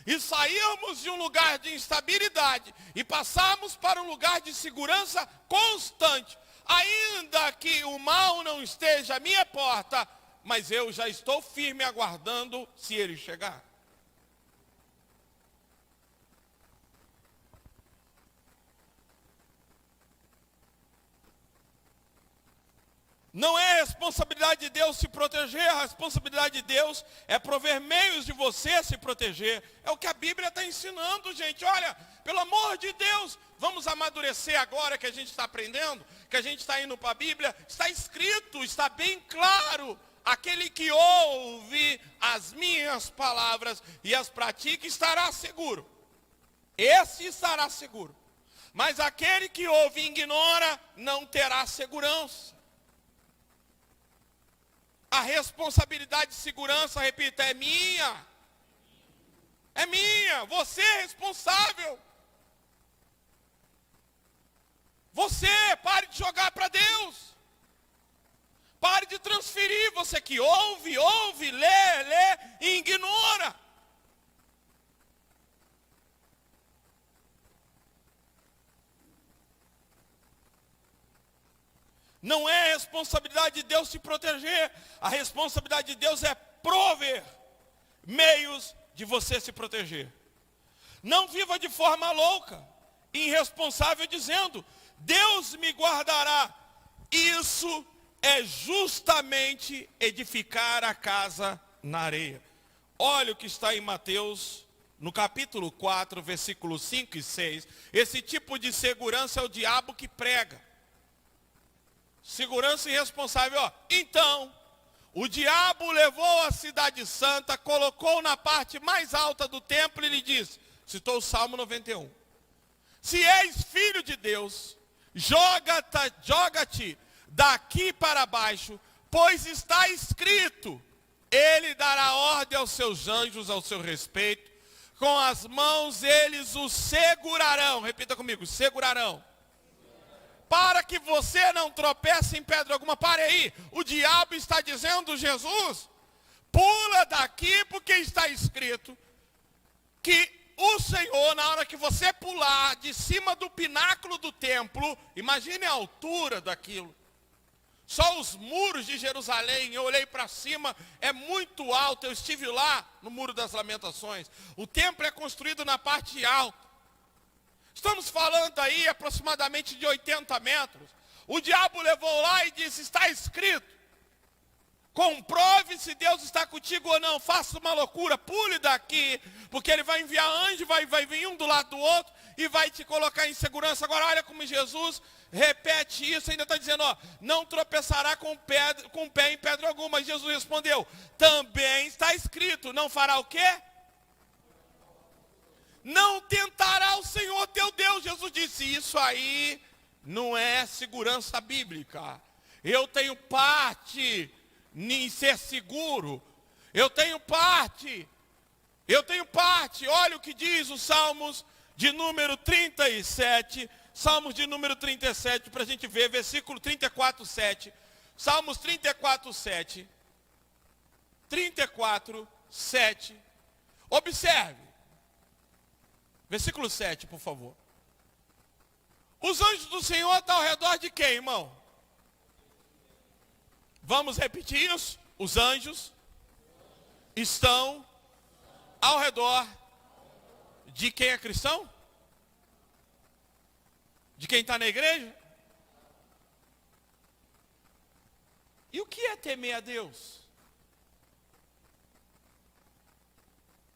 Speaker 1: e sairmos de um lugar de instabilidade e passarmos para um lugar de segurança constante. Ainda que o mal não esteja à minha porta, mas eu já estou firme aguardando se ele chegar. Não é responsabilidade de Deus se proteger, a responsabilidade de Deus é prover meios de você se proteger. É o que a Bíblia está ensinando, gente. Olha, pelo amor de Deus, vamos amadurecer agora que a gente está aprendendo, que a gente está indo para a Bíblia. Está escrito, está bem claro. Aquele que ouve as minhas palavras e as pratica estará seguro. Esse estará seguro. Mas aquele que ouve e ignora não terá segurança. A responsabilidade de segurança, repita, é minha. É minha. Você é responsável. Você, pare de jogar para Deus. Pare de transferir. Você que ouve, lê e ignora. Não é responsabilidade de Deus se proteger. A responsabilidade de Deus é prover meios de você se proteger. Não viva de forma louca, irresponsável, dizendo: Deus me guardará. Isso é justamente edificar a casa na areia. Olha o que está em Mateus, no capítulo 4, versículos 5 e 6. Esse tipo de segurança é o diabo que prega. Segurança irresponsável, ó. Então, o diabo levou a cidade santa, colocou na parte mais alta do templo e lhe disse, citou o Salmo 91. Se és filho de Deus, joga-te daqui para baixo, pois está escrito, ele dará ordem aos seus anjos ao seu respeito, com as mãos eles o segurarão, repita comigo, segurarão. Para que você não tropece em pedra alguma. Pare aí, o diabo está dizendo, Jesus, pula daqui porque está escrito que o Senhor, na hora que você pular de cima do pináculo do templo, imagine a altura daquilo. Só os muros de Jerusalém, eu olhei para cima, é muito alto, eu estive lá no Muro das Lamentações. O templo é construído na parte alta. Estamos falando aí aproximadamente de 80 metros. O diabo levou lá e disse, está escrito. Comprove se Deus está contigo ou não. Faça uma loucura, pule daqui. Porque ele vai enviar anjo, vai vir um do lado do outro e vai te colocar em segurança. Agora olha como Jesus repete isso. Ainda está dizendo, ó, não tropeçará com o pé em pedra alguma. Mas Jesus respondeu, também está escrito. Não fará o quê? Não tentará o Senhor teu Deus. Jesus disse, isso aí não é segurança bíblica. Eu tenho parte em ser seguro. Eu tenho parte. Olha o que diz os Salmos de número 37. Salmos de número 37, para a gente ver, versículo 34, 7. Salmos 34, 7. 34, 7. Observe. Versículo 7, por favor. Os anjos do Senhor estão ao redor de quem, irmão? Vamos repetir isso? Os anjos estão ao redor de quem é cristão? De quem está na igreja? E o que é temer a Deus?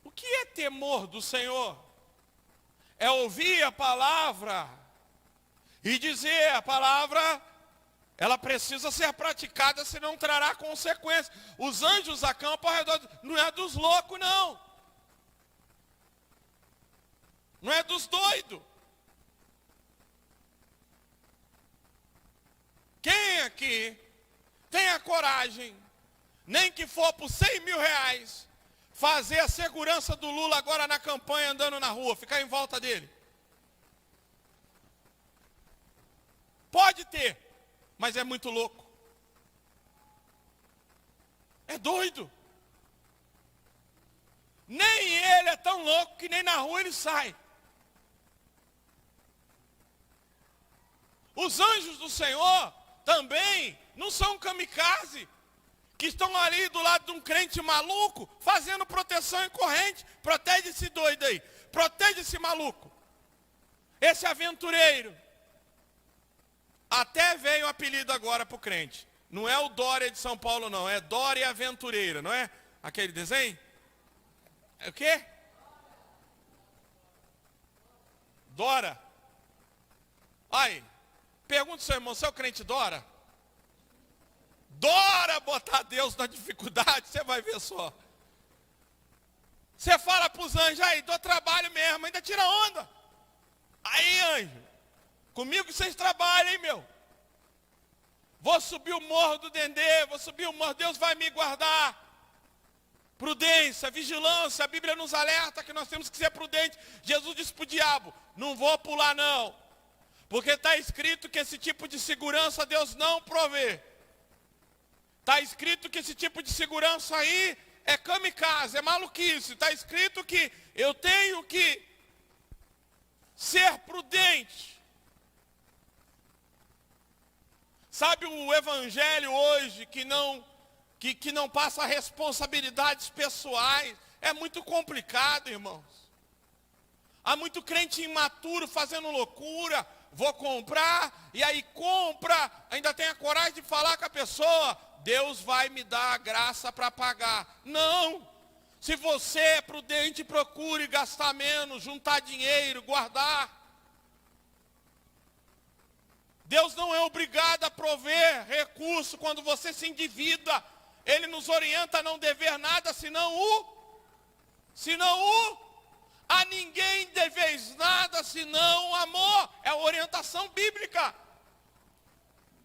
Speaker 1: O que é temor do Senhor? É ouvir a palavra e dizer a palavra, ela precisa ser praticada, senão trará consequências. Os anjos acampam ao redor, não é dos loucos não. Não é dos doidos. Quem aqui tem a coragem, nem que for por 100 mil reais, fazer a segurança do Lula agora na campanha, andando na rua, ficar em volta dele? Pode ter, mas é muito louco. É doido. Nem ele é tão louco que nem na rua ele sai. Os anjos do Senhor também não são kamikaze, que estão ali do lado de um crente maluco, fazendo proteção em corrente. Protege esse doido aí. Protege esse maluco. Esse aventureiro. Até veio o apelido agora para o crente. Não é o Dória de São Paulo, não. É Dória Aventureira, não é? Aquele desenho? É o quê? Dora. Aí, pergunta ao seu irmão, você é o crente Dora? Dora botar Deus na dificuldade, você vai ver só. Você fala para os anjos, aí, dou trabalho mesmo, ainda tira onda. Aí, anjo, comigo vocês trabalham, hein, meu? Vou subir o morro do Dendê, vou subir o morro, Deus vai me guardar. Prudência, vigilância, a Bíblia nos alerta que nós temos que ser prudentes. Jesus disse para o diabo, não vou pular não. Porque está escrito que esse tipo de segurança Deus não provê. Está escrito que esse tipo de segurança aí é kamikaze, é maluquice. Está escrito que eu tenho que ser prudente. Sabe o evangelho hoje que não passa responsabilidades pessoais? É muito complicado, irmãos. Há muito crente imaturo fazendo loucura. Vou comprar, e aí compra, ainda tem a coragem de falar com a pessoa, Deus vai me dar a graça para pagar. Não! Se você é prudente, procure gastar menos, juntar dinheiro, guardar. Deus não é obrigado a prover recurso quando você se endivida. Ele nos orienta a não dever nada, senão a ninguém deveis nada, senão o amor. É a orientação bíblica.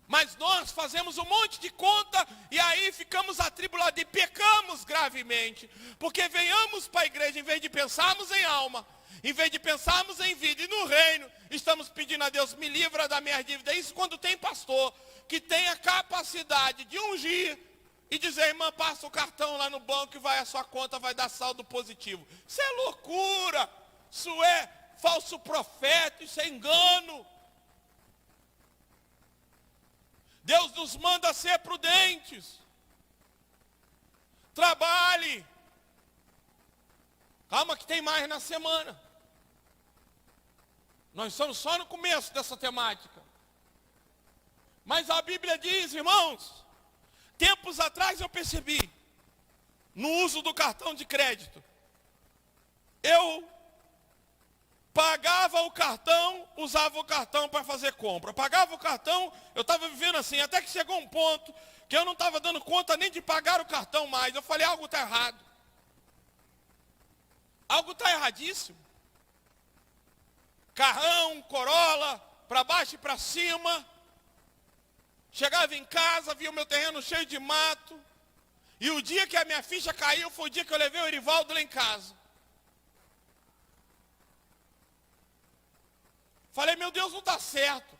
Speaker 1: Mas nós fazemos um monte de conta e aí ficamos atribulados e pecamos gravemente. Porque venhamos para a igreja, em vez de pensarmos em alma, em vez de pensarmos em vida e no reino, estamos pedindo a Deus, me livra da minha dívida. Isso quando tem pastor que tem a capacidade de ungir e dizer, irmã, passa o cartão lá no banco e a sua conta vai dar saldo positivo. Isso é loucura, isso é falso profeta, isso é engano. Deus nos manda ser prudentes. Trabalhe. Calma que tem mais na semana. Nós estamos só no começo dessa temática. Mas a Bíblia diz, irmãos, tempos atrás eu percebi, no uso do cartão de crédito, eu pagava o cartão, usava o cartão para fazer compra. Pagava o cartão, eu estava vivendo assim, até que chegou um ponto que eu não estava dando conta nem de pagar o cartão mais. Eu falei, algo está errado. Algo está erradíssimo. Carrão, Corolla, para baixo e para cima. Chegava em casa, via o meu terreno cheio de mato. E o dia que a minha ficha caiu foi o dia que eu levei o Erivaldo lá em casa. Falei, meu Deus, não está certo.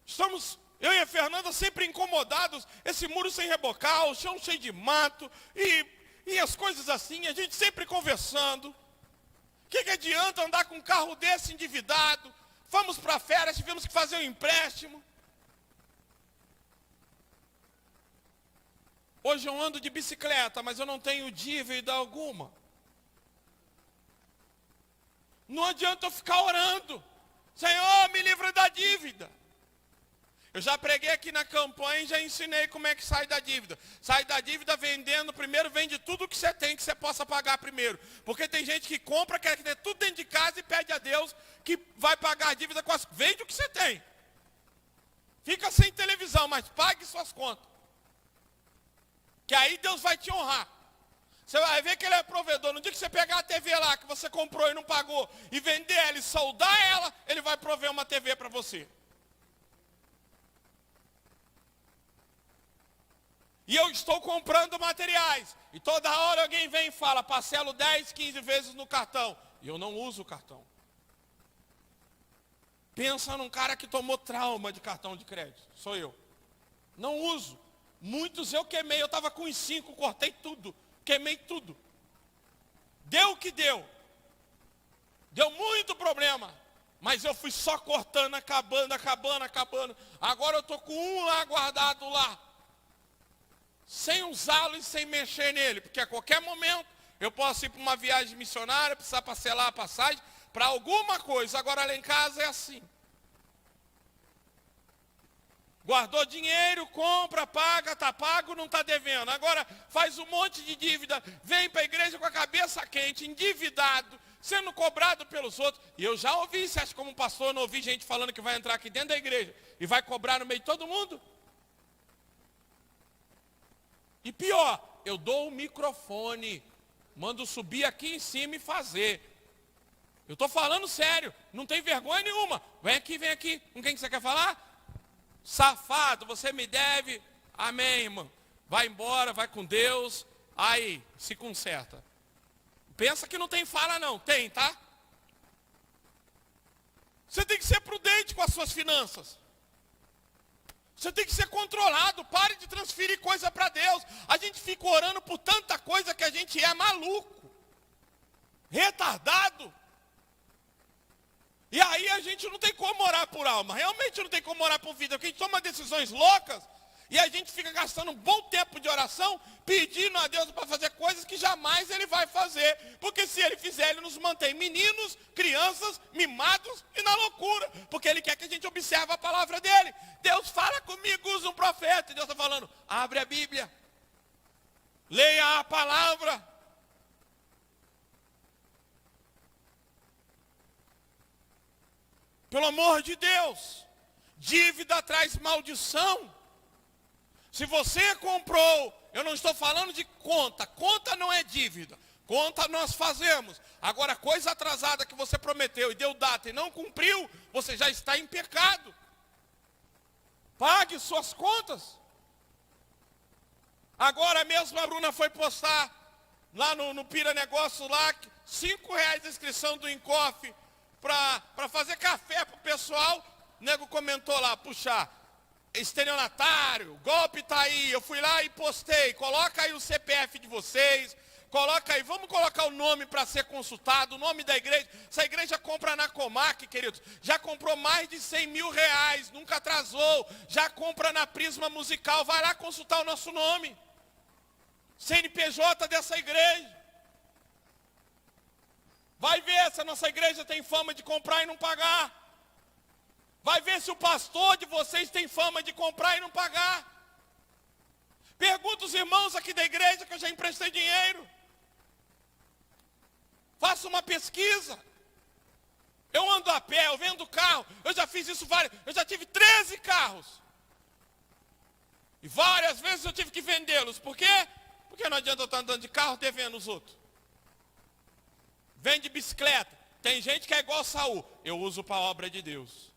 Speaker 1: Estamos, eu e a Fernanda, sempre incomodados. Esse muro sem rebocar, o chão cheio de mato. E as coisas assim, a gente sempre conversando. O que adianta andar com um carro desse endividado? Fomos para férias, tivemos que fazer um empréstimo. Hoje eu ando de bicicleta, mas eu não tenho dívida alguma. Não adianta eu ficar orando. Senhor, me livra da dívida. Eu já preguei aqui na campanha e já ensinei como é que sai da dívida. Sai da dívida vendendo, primeiro vende tudo que você tem, que você possa pagar primeiro. Porque tem gente que compra, quer ter tudo dentro de casa e pede a Deus que vai pagar a dívida com as... Vende o que você tem. Fica sem televisão, mas pague suas contas. Que aí Deus vai te honrar. Você vai ver que Ele é provedor. No dia que você pegar a TV lá, que você comprou e não pagou, e vender ela e soldar ela, Ele vai prover uma TV para você. E eu estou comprando materiais. E toda hora alguém vem e fala, parcelo 10, 15 vezes no cartão. E eu não uso o cartão. Pensa num cara que tomou trauma de cartão de crédito. Sou eu. Não uso. Muitos eu queimei. Eu estava com os 5, cortei tudo. Queimei tudo. Deu o que deu. Deu muito problema. Mas eu fui só cortando, acabando. Agora eu estou com um lá guardado lá. Sem usá-lo e sem mexer nele. Porque a qualquer momento eu posso ir para uma viagem missionária, precisar parcelar a passagem para alguma coisa. Agora lá em casa é assim. Guardou dinheiro, compra, paga, está pago, não está devendo. Agora faz um monte de dívida, vem para a igreja com a cabeça quente, endividado, sendo cobrado pelos outros. E eu já ouvi, você acha como pastor, não ouvi gente falando que vai entrar aqui dentro da igreja e vai cobrar no meio de todo mundo? E pior, eu dou o microfone, mando subir aqui em cima e fazer. Eu estou falando sério, não tem vergonha nenhuma. Vem aqui, com quem que você quer falar? Safado, você me deve, amém, irmão. Vai embora, vai com Deus, aí, se conserta. Pensa que não tem fala não, tem, tá? Você tem que ser prudente com as suas finanças. Você tem que ser controlado, pare de transferir coisa para Deus. A gente fica orando por tanta coisa que a gente é maluco, retardado. E aí a gente não tem como orar por alma, realmente não tem como orar por vida, porque a gente toma decisões loucas e a gente fica gastando um bom tempo de oração, pedindo a Deus para fazer coisas que jamais Ele vai fazer, porque se Ele fizer, Ele nos mantém meninos, crianças, mimados e na loucura, porque Ele quer que a gente observe a palavra dEle. Deus fala comigo, usa um profeta, e Deus está falando, abre a Bíblia, leia a palavra. Pelo amor de Deus, dívida traz maldição. Se você comprou, eu não estou falando de conta, conta não é dívida, conta nós fazemos. Agora, coisa atrasada que você prometeu e deu data e não cumpriu, você já está em pecado. Pague suas contas. Agora mesmo a Bruna foi postar lá no Pira Negócio lá, R$5 a inscrição do Encof, para fazer café para o pessoal. O nego comentou lá, puxa, estelionatário, golpe tá aí. Eu fui lá e postei, coloca aí o CPF de vocês, coloca aí, vamos colocar o nome para ser consultado, o nome da igreja. Essa igreja compra na Comac, queridos, já comprou mais de R$100 mil, nunca atrasou, já compra na Prisma Musical, vai lá consultar o nosso nome, CNPJ dessa igreja. Vai ver se a nossa igreja tem fama de comprar e não pagar. Vai ver se o pastor de vocês tem fama de comprar e não pagar. Pergunta os irmãos aqui da igreja que eu já emprestei dinheiro. Faça uma pesquisa. Eu ando a pé, eu vendo carro. Eu já fiz isso várias. Eu já tive 13 carros. E várias vezes eu tive que vendê-los. Por quê? Porque não adianta eu estar andando de carro devendo os outros. Vende bicicleta. Tem gente que é igual Saul. Eu uso para a obra de Deus.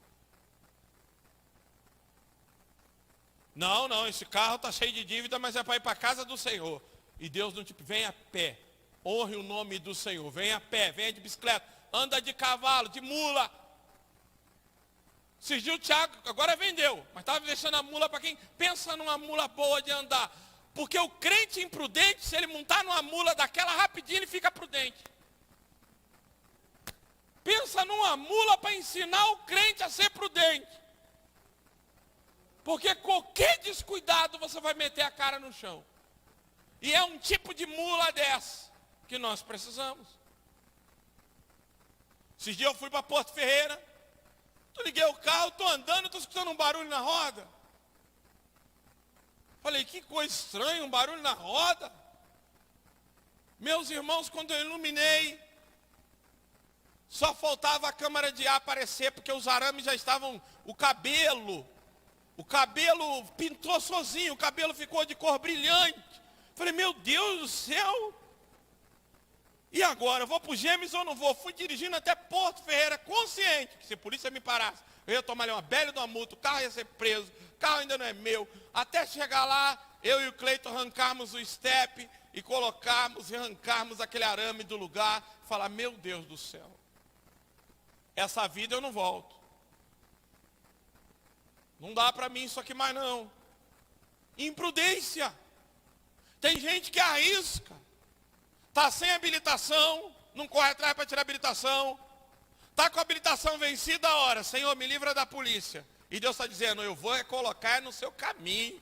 Speaker 1: Não, esse carro está cheio de dívida, mas é para ir para a casa do Senhor. E Deus não te... Vem a pé. Honre o nome do Senhor. Vem a pé, venha de bicicleta. Anda de cavalo, de mula. Esses dias o Thiago, agora vendeu. Mas estava deixando a mula para quem pensa numa mula boa de andar. Porque o crente imprudente, se ele montar numa mula daquela rapidinho, ele fica prudente. Pensa numa mula para ensinar o crente a ser prudente. Porque qualquer descuidado você vai meter a cara no chão. E é um tipo de mula dessa que nós precisamos. Esses dias eu fui para Porto Ferreira. Eu liguei o carro, estou andando, estou escutando um barulho na roda. Falei, que coisa estranha, um barulho na roda. Meus irmãos, quando eu iluminei, só faltava a câmara de ar aparecer, porque os arames já estavam, o cabelo pintou sozinho, o cabelo ficou de cor brilhante. Falei, meu Deus do céu. E agora, eu vou para o Gêmeos ou não vou? Fui dirigindo até Porto Ferreira, consciente, que se a polícia me parasse, eu ia tomar ali uma bela de uma multa, o carro ia ser preso, o carro ainda não é meu. Até chegar lá, eu e o Cleiton arrancarmos o step e colocarmos e arrancarmos aquele arame do lugar. Falar, meu Deus do céu, essa vida eu não volto. Não dá para mim isso aqui mais não. Imprudência. Tem gente que arrisca. Está sem habilitação, não corre atrás para tirar habilitação. Está com a habilitação vencida a hora. Senhor, me livra da polícia. E Deus está dizendo, eu vou colocar no seu caminho.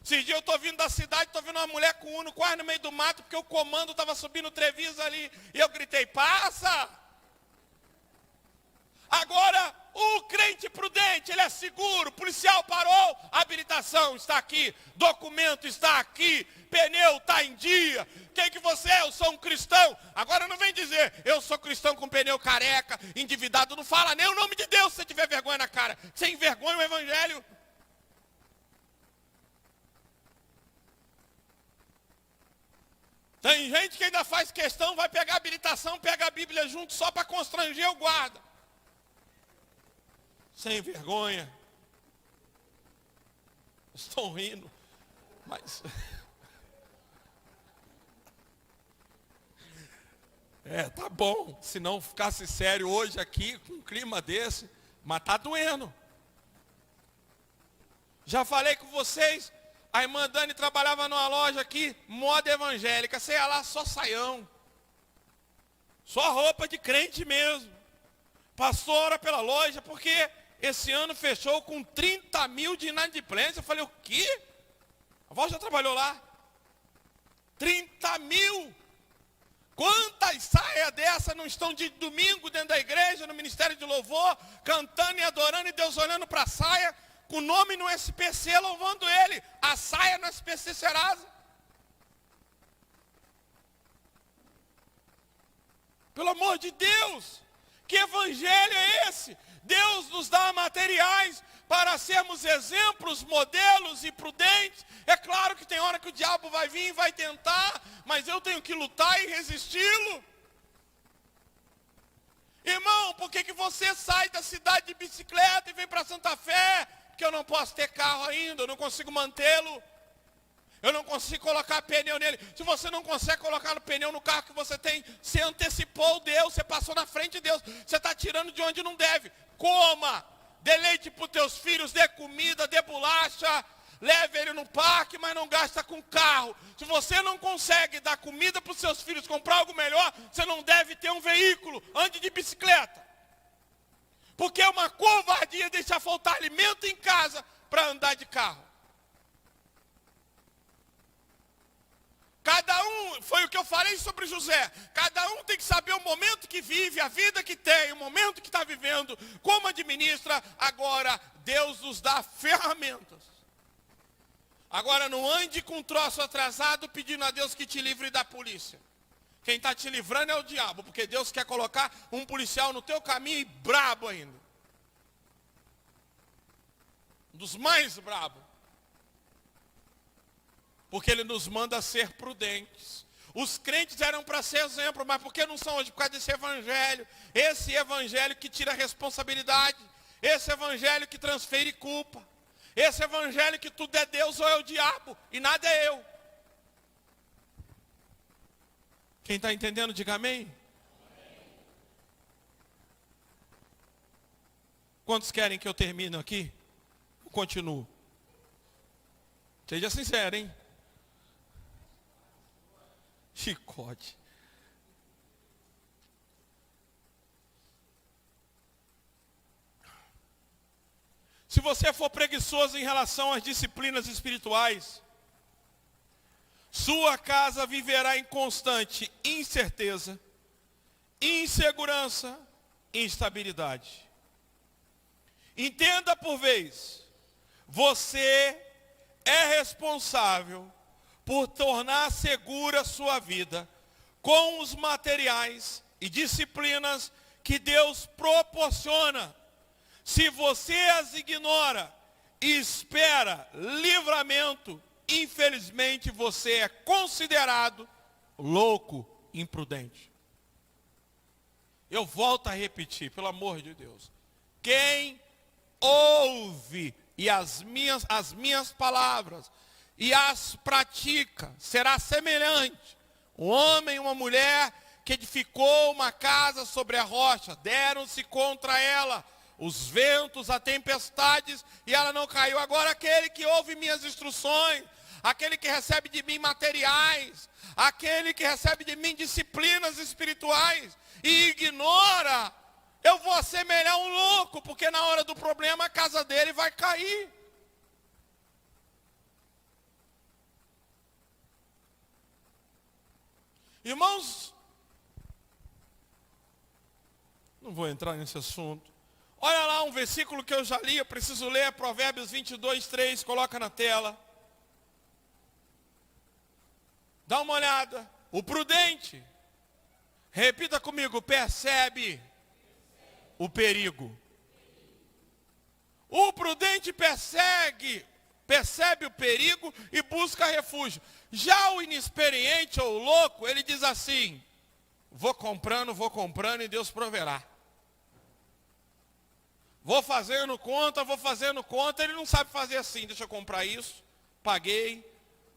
Speaker 1: Esses dias eu estou vindo da cidade, estou vendo uma mulher com Uno quase no meio do mato, porque o comando estava subindo o Treviso ali. E eu gritei, passa! Agora, O crente prudente, ele é seguro. O policial parou, a habilitação está aqui, documento está aqui, pneu está em dia. Quem que você é? Eu sou um cristão. Agora não vem dizer, eu sou cristão com pneu careca, endividado. Não fala nem o nome de Deus se você tiver vergonha na cara. Sem vergonha o evangelho. Tem gente que ainda faz questão, vai pegar a habilitação, pega a Bíblia junto só para constranger o guarda. Sem vergonha. Estou rindo, mas... tá bom, se não ficasse sério hoje aqui, com um clima desse, mas tá doendo. Já falei com vocês, a irmã Dani trabalhava numa loja aqui, moda evangélica, você ia lá só saião. Só roupa de crente mesmo. Passou hora pela loja, porque esse ano fechou com 30 mil de inadimplência. Eu falei, o quê? A avó já trabalhou lá? 30 mil! Quantas saias dessa não estão de domingo dentro da igreja, no ministério de louvor, cantando e adorando, e Deus olhando para a saia, com o nome no SPC, louvando Ele. A saia no SPC Serasa. Pelo amor de Deus, que evangelho é esse? Deus nos dá materiais para sermos exemplos, modelos e prudentes. É claro que tem hora que o diabo vai vir e vai tentar, mas eu tenho que lutar e resisti-lo. Irmão, por que você sai da cidade de bicicleta e vem para Santa Fé? Porque eu não posso ter carro ainda, eu não consigo mantê-lo. Eu não consigo colocar pneu nele. Se você não consegue colocar o pneu no carro que você tem, você antecipou Deus, você passou na frente de Deus. Você está tirando de onde não deve. Coma, dê leite para os teus filhos, dê comida, dê bolacha, leve ele no parque, mas não gasta com carro. Se você não consegue dar comida para os seus filhos, comprar algo melhor, você não deve ter um veículo, ande de bicicleta. Porque é uma covardia deixar faltar alimento em casa para andar de carro. Cada um, foi o que eu falei sobre José, cada um tem que saber o momento que vive, a vida que tem, o momento que está vivendo, como administra. Agora, Deus nos dá ferramentas. Agora, não ande com um troço atrasado pedindo a Deus que te livre da polícia. Quem está te livrando é o diabo, porque Deus quer colocar um policial no teu caminho e brabo ainda. Um dos mais brabos. Porque Ele nos manda ser prudentes. Os crentes eram para ser exemplo, mas por que não são hoje? Por causa desse evangelho. Esse evangelho que tira responsabilidade. Esse evangelho que transfere culpa. Esse evangelho que tudo é Deus ou é o diabo e nada é eu. Quem está entendendo, diga amém. Quantos querem que eu termine aqui? Eu continuo. Seja sincero, hein? Chicote. Se você for preguiçoso em relação às disciplinas espirituais, sua casa viverá em constante incerteza, insegurança e instabilidade. Entenda por vez, você é responsável por tornar segura a sua vida com os materiais e disciplinas que Deus proporciona. Se você as ignora e espera livramento, infelizmente você é considerado louco, imprudente. Eu volto a repetir, pelo amor de Deus. Quem ouve e as minhas palavras e as pratica, será semelhante. Um homem e uma mulher que edificou uma casa sobre a rocha, deram-se contra ela os ventos, as tempestades, e ela não caiu. Agora aquele que ouve minhas instruções, aquele que recebe de mim materiais, aquele que recebe de mim disciplinas espirituais, e ignora, eu vou assemelhar um louco, porque na hora do problema a casa dele vai cair. Irmãos, não vou entrar nesse assunto. Olha lá um versículo que eu já li, eu preciso ler, Provérbios 22:3, coloca na tela. Dá uma olhada. O prudente, repita comigo, percebe o perigo. O prudente percebe o perigo e busca refúgio. Já o inexperiente ou o louco, ele diz assim: vou comprando e Deus proverá. Vou fazendo conta, ele não sabe fazer assim, deixa eu comprar isso, paguei,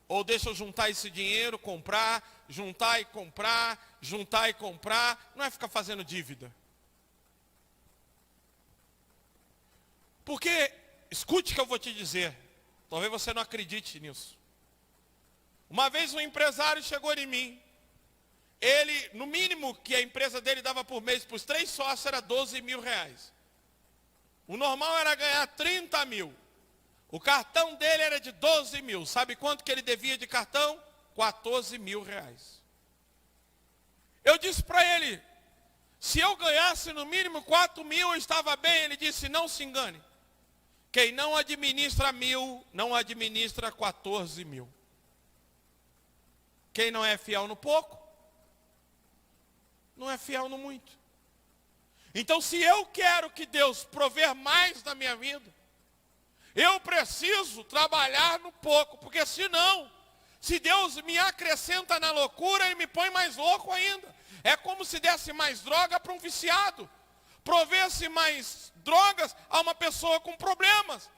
Speaker 1: ou deixa eu juntar esse dinheiro, comprar, juntar e comprar, não é ficar fazendo dívida. Porque, escute o que eu vou te dizer, talvez você não acredite nisso. Uma vez um empresário chegou em mim, ele, no mínimo que a empresa dele dava por mês para os 3 sócios era 12 mil reais. O normal era ganhar 30 mil. O cartão dele era de 12 mil. Sabe quanto que ele devia de cartão? 14 mil reais. Eu disse para ele, se eu ganhasse no mínimo 4 mil, eu estava bem. Ele disse, não se engane. Quem não administra 1.000, não administra 14 mil. Quem não é fiel no pouco, não é fiel no muito. Então, se eu quero que Deus prover mais na minha vida, eu preciso trabalhar no pouco, porque senão, se Deus me acrescenta na loucura, Ele me põe mais louco ainda. É como se desse mais droga para um viciado, provesse mais drogas a uma pessoa com problemas.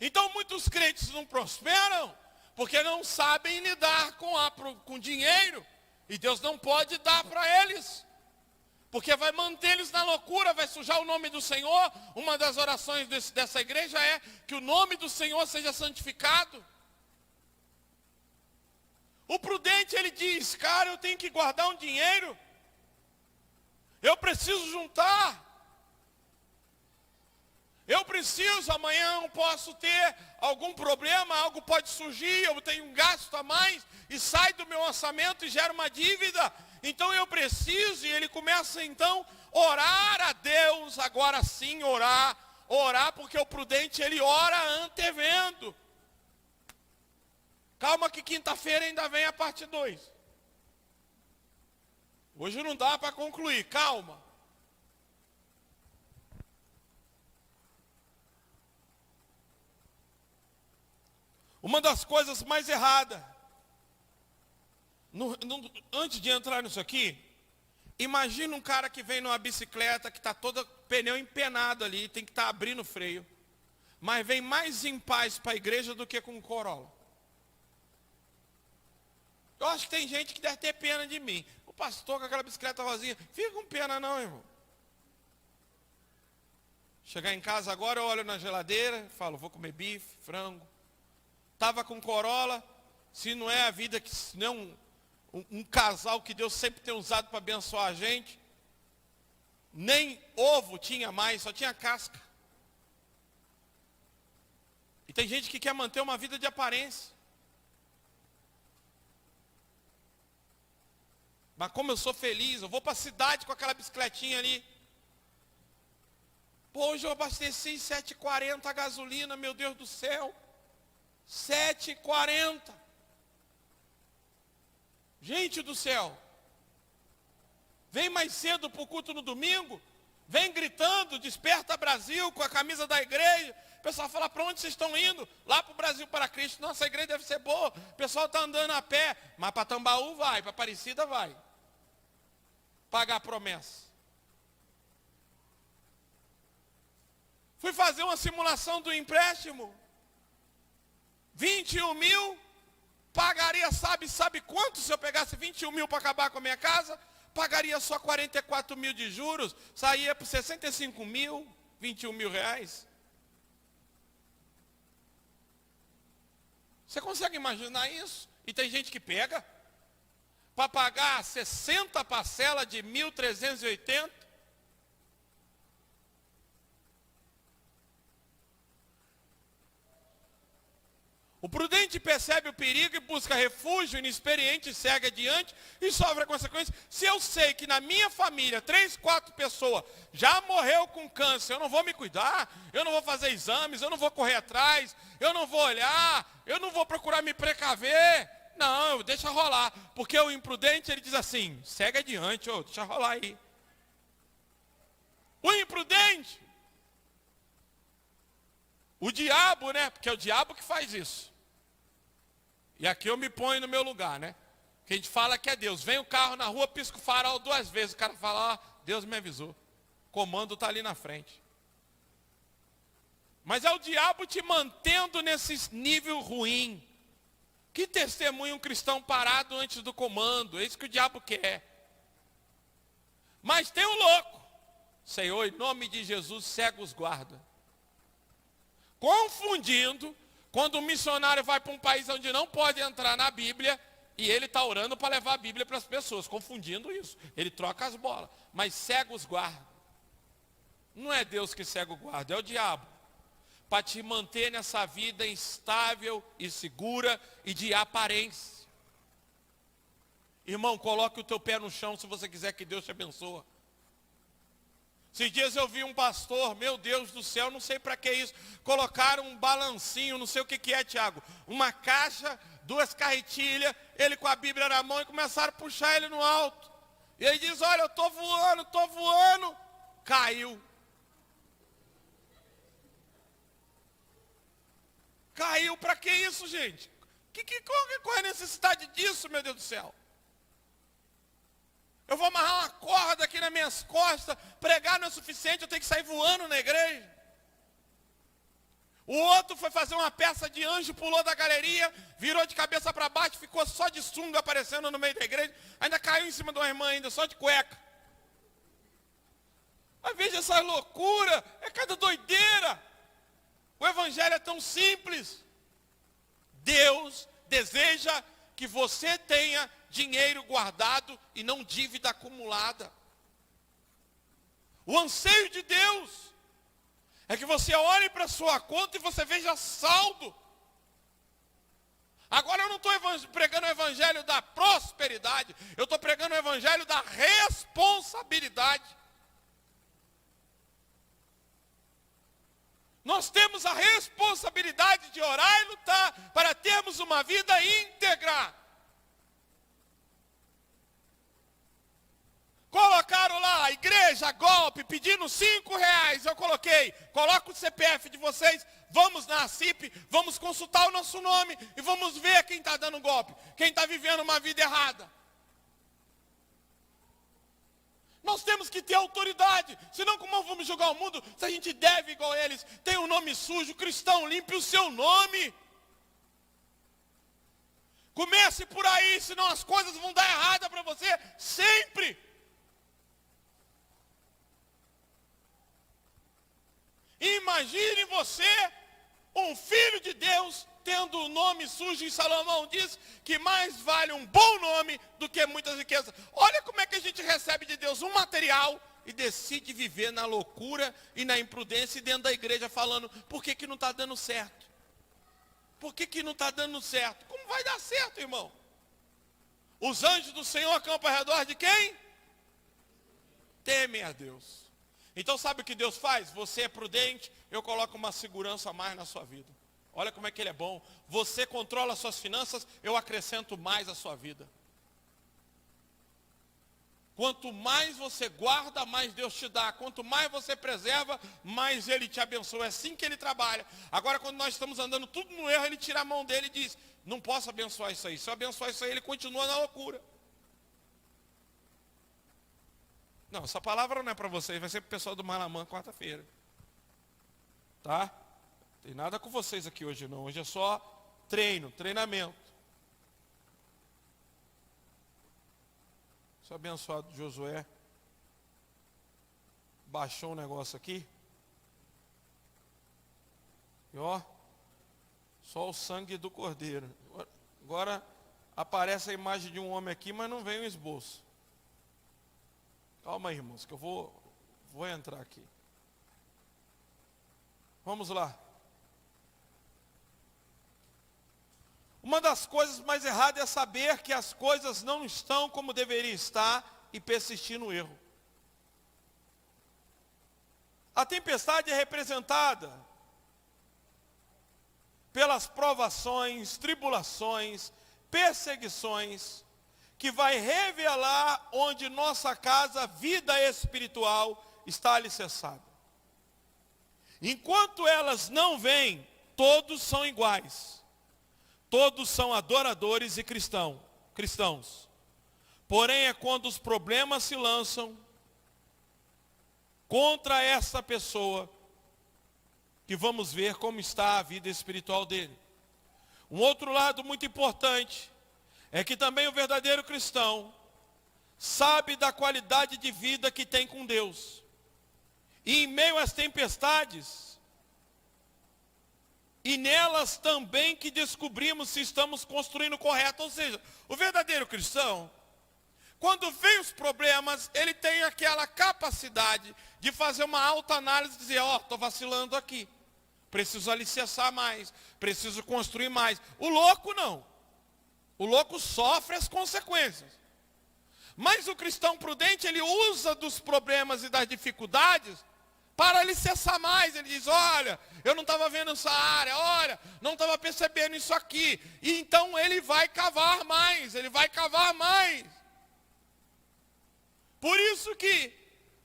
Speaker 1: Então, muitos crentes não prosperam, porque não sabem lidar com dinheiro. E Deus não pode dar para eles, porque vai mantê-los na loucura, vai sujar o nome do Senhor. Uma das orações dessa igreja é que o nome do Senhor seja santificado. O prudente, ele diz, cara, eu tenho que guardar um dinheiro, eu preciso juntar, eu preciso, amanhã eu posso ter algum problema, algo pode surgir, eu tenho um gasto a mais, e sai do meu orçamento e gera uma dívida, então eu preciso, e ele começa então a orar a Deus, agora sim orar, porque o prudente ele ora antevendo. Calma que quinta-feira ainda vem a parte 2. Hoje não dá para concluir, calma. Uma das coisas mais erradas, antes de entrar nisso aqui, imagina um cara que vem numa bicicleta que está todo pneu empenado ali, tem que estar abrindo o freio, mas vem mais em paz para a igreja do que com o Corolla. Eu acho que tem gente que deve ter pena de mim. O pastor com aquela bicicleta rosinha, fica com pena não, irmão. Chegar em casa agora, eu olho na geladeira, falo, vou comer bife, frango. Estava com Corolla, se não é a vida, se não é um casal que Deus sempre tem usado para abençoar a gente, nem ovo tinha mais, só tinha casca. E tem gente que quer manter uma vida de aparência. Mas como eu sou feliz, eu vou para a cidade com aquela bicicletinha ali. Pô, hoje eu abasteci 7,40 a gasolina, meu Deus do céu. 7,40. Gente do céu. Vem mais cedo para o culto no domingo. Vem gritando, desperta Brasil com a camisa da igreja. O pessoal fala, para onde vocês estão indo? Lá para o Brasil para Cristo. Nossa, a igreja deve ser boa. O pessoal está andando a pé. Mas para Tambaú vai, para Aparecida vai. Pagar a promessa. Fui fazer uma simulação do empréstimo. 21 mil, pagaria, sabe quanto se eu pegasse 21 mil para acabar com a minha casa? Pagaria só 44 mil de juros, saía por 65 mil, 21 mil reais. Você consegue imaginar isso? E tem gente que pega para pagar 60 parcelas de 1.380. O prudente percebe o perigo e busca refúgio, o inexperiente segue adiante e sofre a consequência. Se eu sei que na minha família, 3, 4 pessoas já morreu com câncer, eu não vou me cuidar, eu não vou fazer exames, eu não vou correr atrás, eu não vou olhar, eu não vou procurar me precaver. Não, deixa rolar. Porque o imprudente, ele diz assim, segue adiante, deixa rolar aí. O imprudente, o diabo, né? Porque é o diabo que faz isso. E aqui eu me ponho no meu lugar, né? Que a gente fala que é Deus. Vem o carro na rua, pisca o farol 2 vezes. O cara fala, Deus me avisou. O comando está ali na frente. Mas é o diabo te mantendo nesse nível ruim. Que testemunha um cristão parado antes do comando? É isso que o diabo quer. Mas tem um louco. Senhor, em nome de Jesus, cega os guarda. Confundindo, quando um missionário vai para um país onde não pode entrar na Bíblia, e ele está orando para levar a Bíblia para as pessoas, confundindo isso. Ele troca as bolas, mas cega os guarda. Não é Deus que cega o guarda, é o diabo. Para te manter nessa vida instável e segura e de aparência. Irmão, coloque o teu pé no chão se você quiser que Deus te abençoe. Esses dias eu vi um pastor, meu Deus do céu, não sei para que isso, colocaram um balancinho, não sei o que é, Tiago, uma caixa, 2 carretilhas, ele com a Bíblia na mão e começaram a puxar ele no alto. E ele diz, olha, eu estou voando, caiu. Caiu, para que isso, gente? Qual é a necessidade disso, meu Deus do céu? Eu vou amarrar uma corda aqui nas minhas costas, pregar não é suficiente, eu tenho que sair voando na igreja. O outro foi fazer uma peça de anjo, pulou da galeria, virou de cabeça para baixo, ficou só de sunga aparecendo no meio da igreja, ainda caiu em cima de uma irmã ainda, só de cueca. Mas veja essa loucura, é cada doideira. O evangelho é tão simples. Deus deseja que você tenha dinheiro guardado e não dívida acumulada. O anseio de Deus é que você olhe para a sua conta e você veja saldo. Agora eu não estou pregando o evangelho da prosperidade, eu estou pregando o evangelho da responsabilidade. Nós temos a responsabilidade de orar e lutar para termos uma vida íntegra. Colocaram lá, igreja, golpe, pedindo R$5. Eu coloquei, coloca o CPF de vocês, vamos na CIP, vamos consultar o nosso nome e vamos ver quem está dando golpe, quem está vivendo uma vida errada. Nós temos que ter autoridade, senão como vamos julgar o mundo se a gente deve igual a eles? Tem um nome sujo, cristão, limpe o seu nome. Comece por aí, senão as coisas vão dar errada para você sempre. Imagine você, um filho de Deus, tendo o nome sujo, e Salomão diz que mais vale um bom nome do que muitas riquezas. Olha como é que a gente recebe de Deus um material e decide viver na loucura e na imprudência e dentro da igreja falando, por que não está dando certo? Por que não está dando certo? Como vai dar certo, irmão? Os anjos do Senhor acampam ao redor de quem? Temem a Deus. Então sabe o que Deus faz? Você é prudente, eu coloco uma segurança a mais na sua vida. Olha como é que Ele é bom. Você controla as suas finanças, eu acrescento mais à sua vida. Quanto mais você guarda, mais Deus te dá. Quanto mais você preserva, mais Ele te abençoa. É assim que Ele trabalha. Agora, quando nós estamos andando tudo no erro, Ele tira a mão dele e diz, não posso abençoar isso aí. Se eu abençoar isso aí, Ele continua na loucura. Não, essa palavra não é para vocês, vai ser para o pessoal do Malamã quarta-feira. Tá? Tem nada com vocês aqui hoje não. Hoje é só treinamento. Esse abençoado Josué baixou um negócio aqui. E ó, só o sangue do cordeiro. Agora aparece a imagem de um homem aqui, mas não vem o esboço. Calma aí, irmãos, que eu vou entrar aqui. Vamos lá. Uma das coisas mais erradas é saber que as coisas não estão como deveriam estar e persistir no erro. A tempestade é representada pelas provações, tribulações, perseguições, que vai revelar onde nossa casa, vida espiritual, está alicerçada. Enquanto elas não vêm, todos são iguais. Todos são adoradores e cristãos. Porém, é quando os problemas se lançam contra essa pessoa que vamos ver como está a vida espiritual dele. Um outro lado muito importante é que também o verdadeiro cristão sabe da qualidade de vida que tem com Deus. E em meio às tempestades, e nelas também que descobrimos se estamos construindo correto. Ou seja, o verdadeiro cristão, quando vem os problemas, ele tem aquela capacidade de fazer uma autoanálise e dizer, estou vacilando aqui. Preciso alicerçar mais, preciso construir mais. O louco não. O louco sofre as consequências. Mas o cristão prudente, ele usa dos problemas e das dificuldades para alicerçar mais. Ele diz, olha, eu não estava vendo essa área, olha, não estava percebendo isso aqui. E então ele vai cavar mais, Por isso que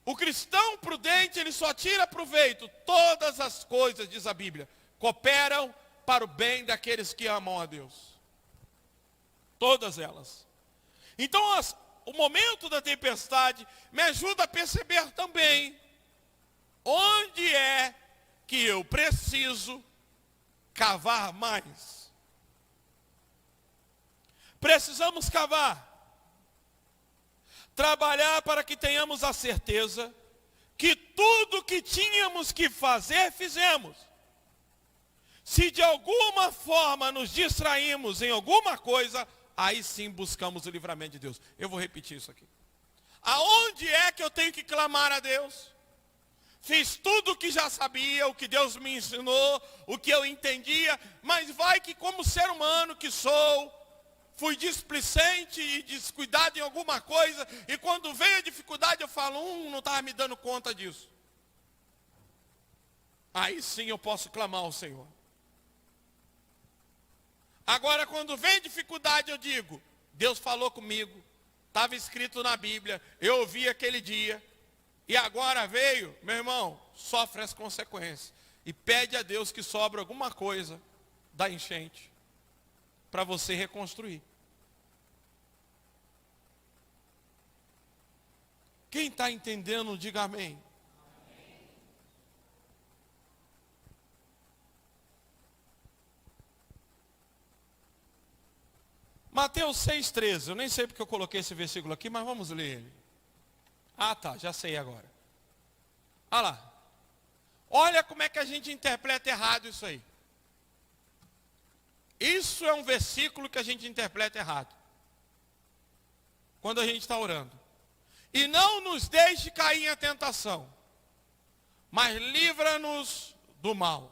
Speaker 1: o cristão prudente, ele só tira proveito. Todas as coisas, diz a Bíblia, cooperam para o bem daqueles que amam a Deus. Todas elas. Então, o momento da tempestade me ajuda a perceber também onde é que eu preciso cavar mais. Precisamos cavar. Trabalhar para que tenhamos a certeza que tudo que tínhamos que fazer, fizemos. Se de alguma forma nos distraímos em alguma coisa, aí sim buscamos o livramento de Deus. Eu vou repetir isso aqui. Aonde é que eu tenho que clamar a Deus? Fiz tudo o que já sabia, o que Deus me ensinou, o que eu entendia, mas vai que como ser humano que sou, fui displicente e descuidado em alguma coisa, e quando veio a dificuldade eu falo, não estava me dando conta disso. Aí sim eu posso clamar ao Senhor. Agora quando vem dificuldade eu digo, Deus falou comigo, estava escrito na Bíblia, eu ouvi aquele dia, e agora veio, meu irmão, sofre as consequências. E pede a Deus que sobre alguma coisa da enchente, para você reconstruir. Quem está entendendo, diga amém. Mateus 6,13, eu nem sei porque eu coloquei esse versículo aqui, mas vamos ler ele. Ah tá, já sei agora. Olha lá. Olha como é que a gente interpreta errado isso aí. Isso é um versículo que a gente interpreta errado. Quando a gente está orando. E não nos deixe cair em tentação, mas livra-nos do mal.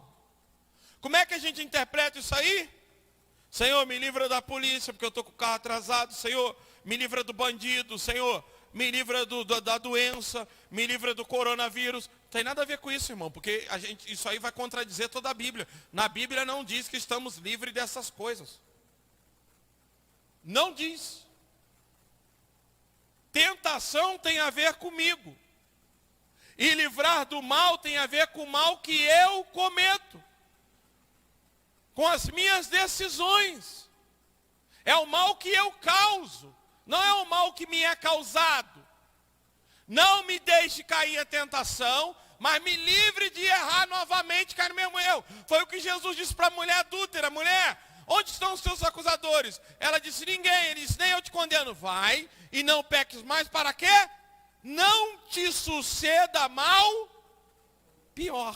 Speaker 1: Como é que a gente interpreta isso aí? Senhor, me livra da polícia, porque eu estou com o carro atrasado. Senhor, me livra do bandido. Senhor, me livra da doença, me livra do coronavírus. Não tem nada a ver com isso, irmão, porque isso aí vai contradizer toda a Bíblia. Na Bíblia não diz que estamos livres dessas coisas. Não diz. Tentação tem a ver comigo. E livrar do mal tem a ver com o mal que eu cometo. Com as minhas decisões. É o mal que eu causo. Não é o mal que me é causado. Não me deixe cair em tentação, mas me livre de errar novamente, cair no mesmo erro. Foi o que Jesus disse para a mulher adúltera. Mulher, onde estão os seus acusadores? Ela disse, ninguém. Ele disse, nem eu te condeno. Vai e não peques mais. Para quê? Não te suceda mal pior.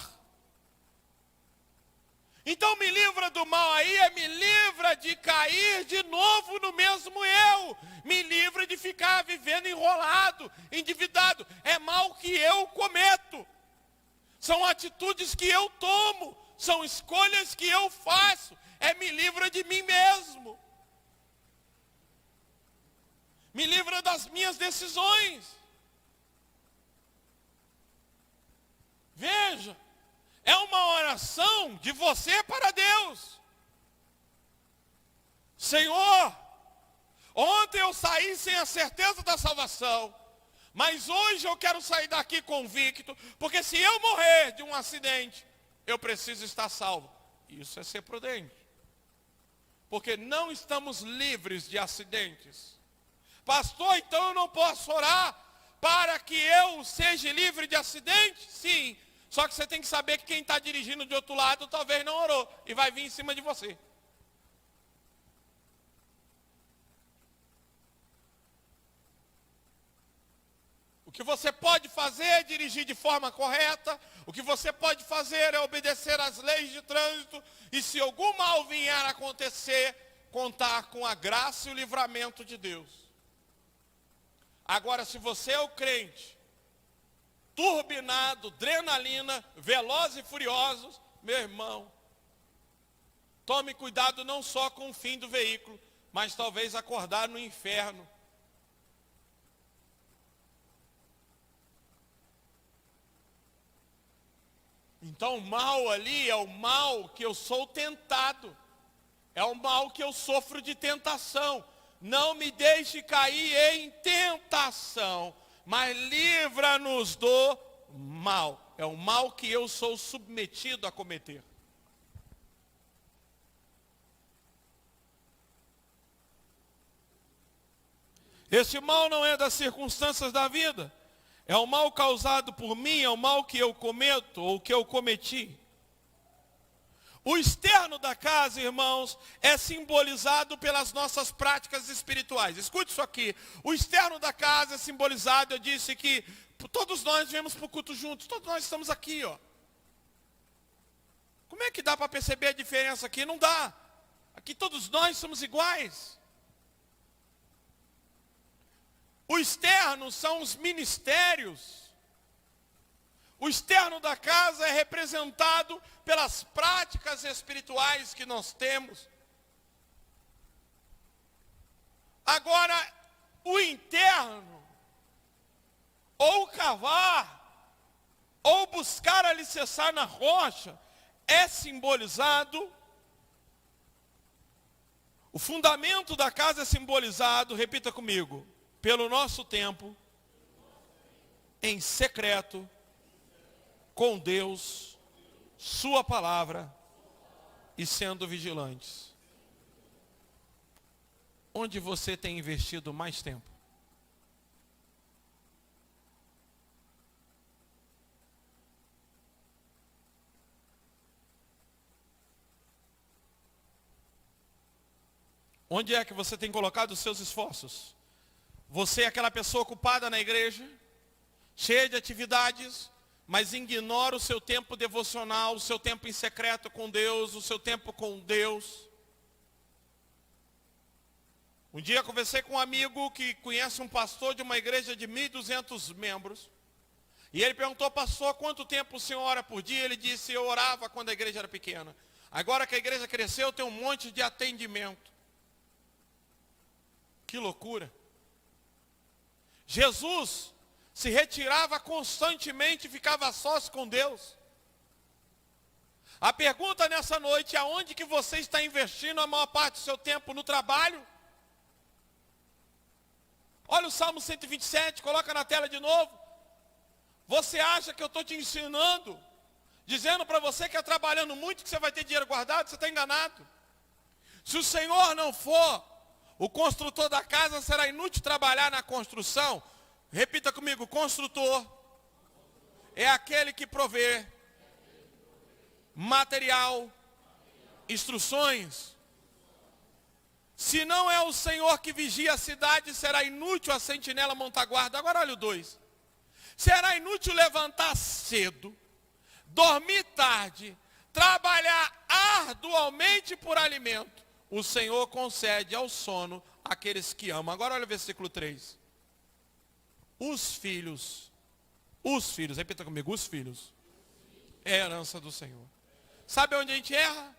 Speaker 1: Então me livra do mal aí, me livra de cair de novo no mesmo eu. Me livra de ficar vivendo enrolado, endividado. É mal que eu cometo. São atitudes que eu tomo. São escolhas que eu faço. é me livra de mim mesmo. Me livra das minhas decisões. Veja, é uma oração de você para Deus. Senhor, ontem eu saí sem a certeza da salvação, mas hoje eu quero sair daqui convicto, porque se eu morrer de um acidente, eu preciso estar salvo. Isso é ser prudente. Porque não estamos livres de acidentes. Pastor, então eu não posso orar para que eu seja livre de acidente? Sim. Só que você tem que saber que quem está dirigindo de outro lado talvez não orou e vai vir em cima de você. O que você pode fazer é dirigir de forma correta. O que você pode fazer é obedecer às leis de trânsito. E se algum mal vier a acontecer, contar com a graça e o livramento de Deus. Agora, se você é o crente, turbinado, adrenalina, veloz e furiosos, meu irmão, tome cuidado não só com o fim do veículo, mas talvez acordar no inferno. Então o mal ali é o mal que eu sou tentado. É o mal que eu sofro de tentação. Não me deixe cair em tentação, mas livra-nos do mal. É o mal que eu sou submetido a cometer. Esse mal não é das circunstâncias da vida. É o mal causado por mim, é o mal que eu cometo ou que eu cometi. O externo da casa, irmãos, é simbolizado pelas nossas práticas espirituais. Escute isso aqui. O externo da casa é simbolizado, eu disse que todos nós viemos para o culto juntos, todos nós estamos aqui, ó. Como é que dá para perceber a diferença aqui? Não dá. Aqui todos nós somos iguais. O externo são os ministérios. O externo da casa é representado pelas práticas espirituais que nós temos. Agora, o interno, ou cavar, ou buscar alicerçar na rocha, é simbolizado. O fundamento da casa é simbolizado, repita comigo, pelo nosso tempo, em secreto, com Deus, sua palavra e sendo vigilantes. Onde você tem investido mais tempo? Onde é que você tem colocado os seus esforços? Você é aquela pessoa ocupada na igreja, cheia de atividades, mas ignora o seu tempo devocional, o seu tempo em secreto com Deus, o seu tempo com Deus. Um dia eu conversei com um amigo que conhece um pastor de uma igreja de 1.200 membros. E ele perguntou, pastor, quanto tempo o senhor ora por dia? Ele disse, eu orava quando a igreja era pequena. Agora que a igreja cresceu, tem um monte de atendimento. Que loucura. Jesus se retirava constantemente e ficava sós com Deus. A pergunta nessa noite é aonde que você está investindo a maior parte do seu tempo? No trabalho? Olha o Salmo 127, coloca na tela de novo. Você acha que eu estou te ensinando, dizendo para você que é trabalhando muito que você vai ter dinheiro guardado? Você está enganado. Se o Senhor não for o construtor da casa, será inútil trabalhar na construção. Repita comigo, construtor é aquele que provê material, instruções. Se não é o Senhor que vigia a cidade, será inútil a sentinela montar guarda. Agora olha o 2. Será inútil levantar cedo, dormir tarde, trabalhar arduamente por alimento. O Senhor concede ao sono aqueles que amam. Agora olha o versículo 3. Os filhos, repita comigo, os filhos, é a herança do Senhor. Sabe onde a gente erra?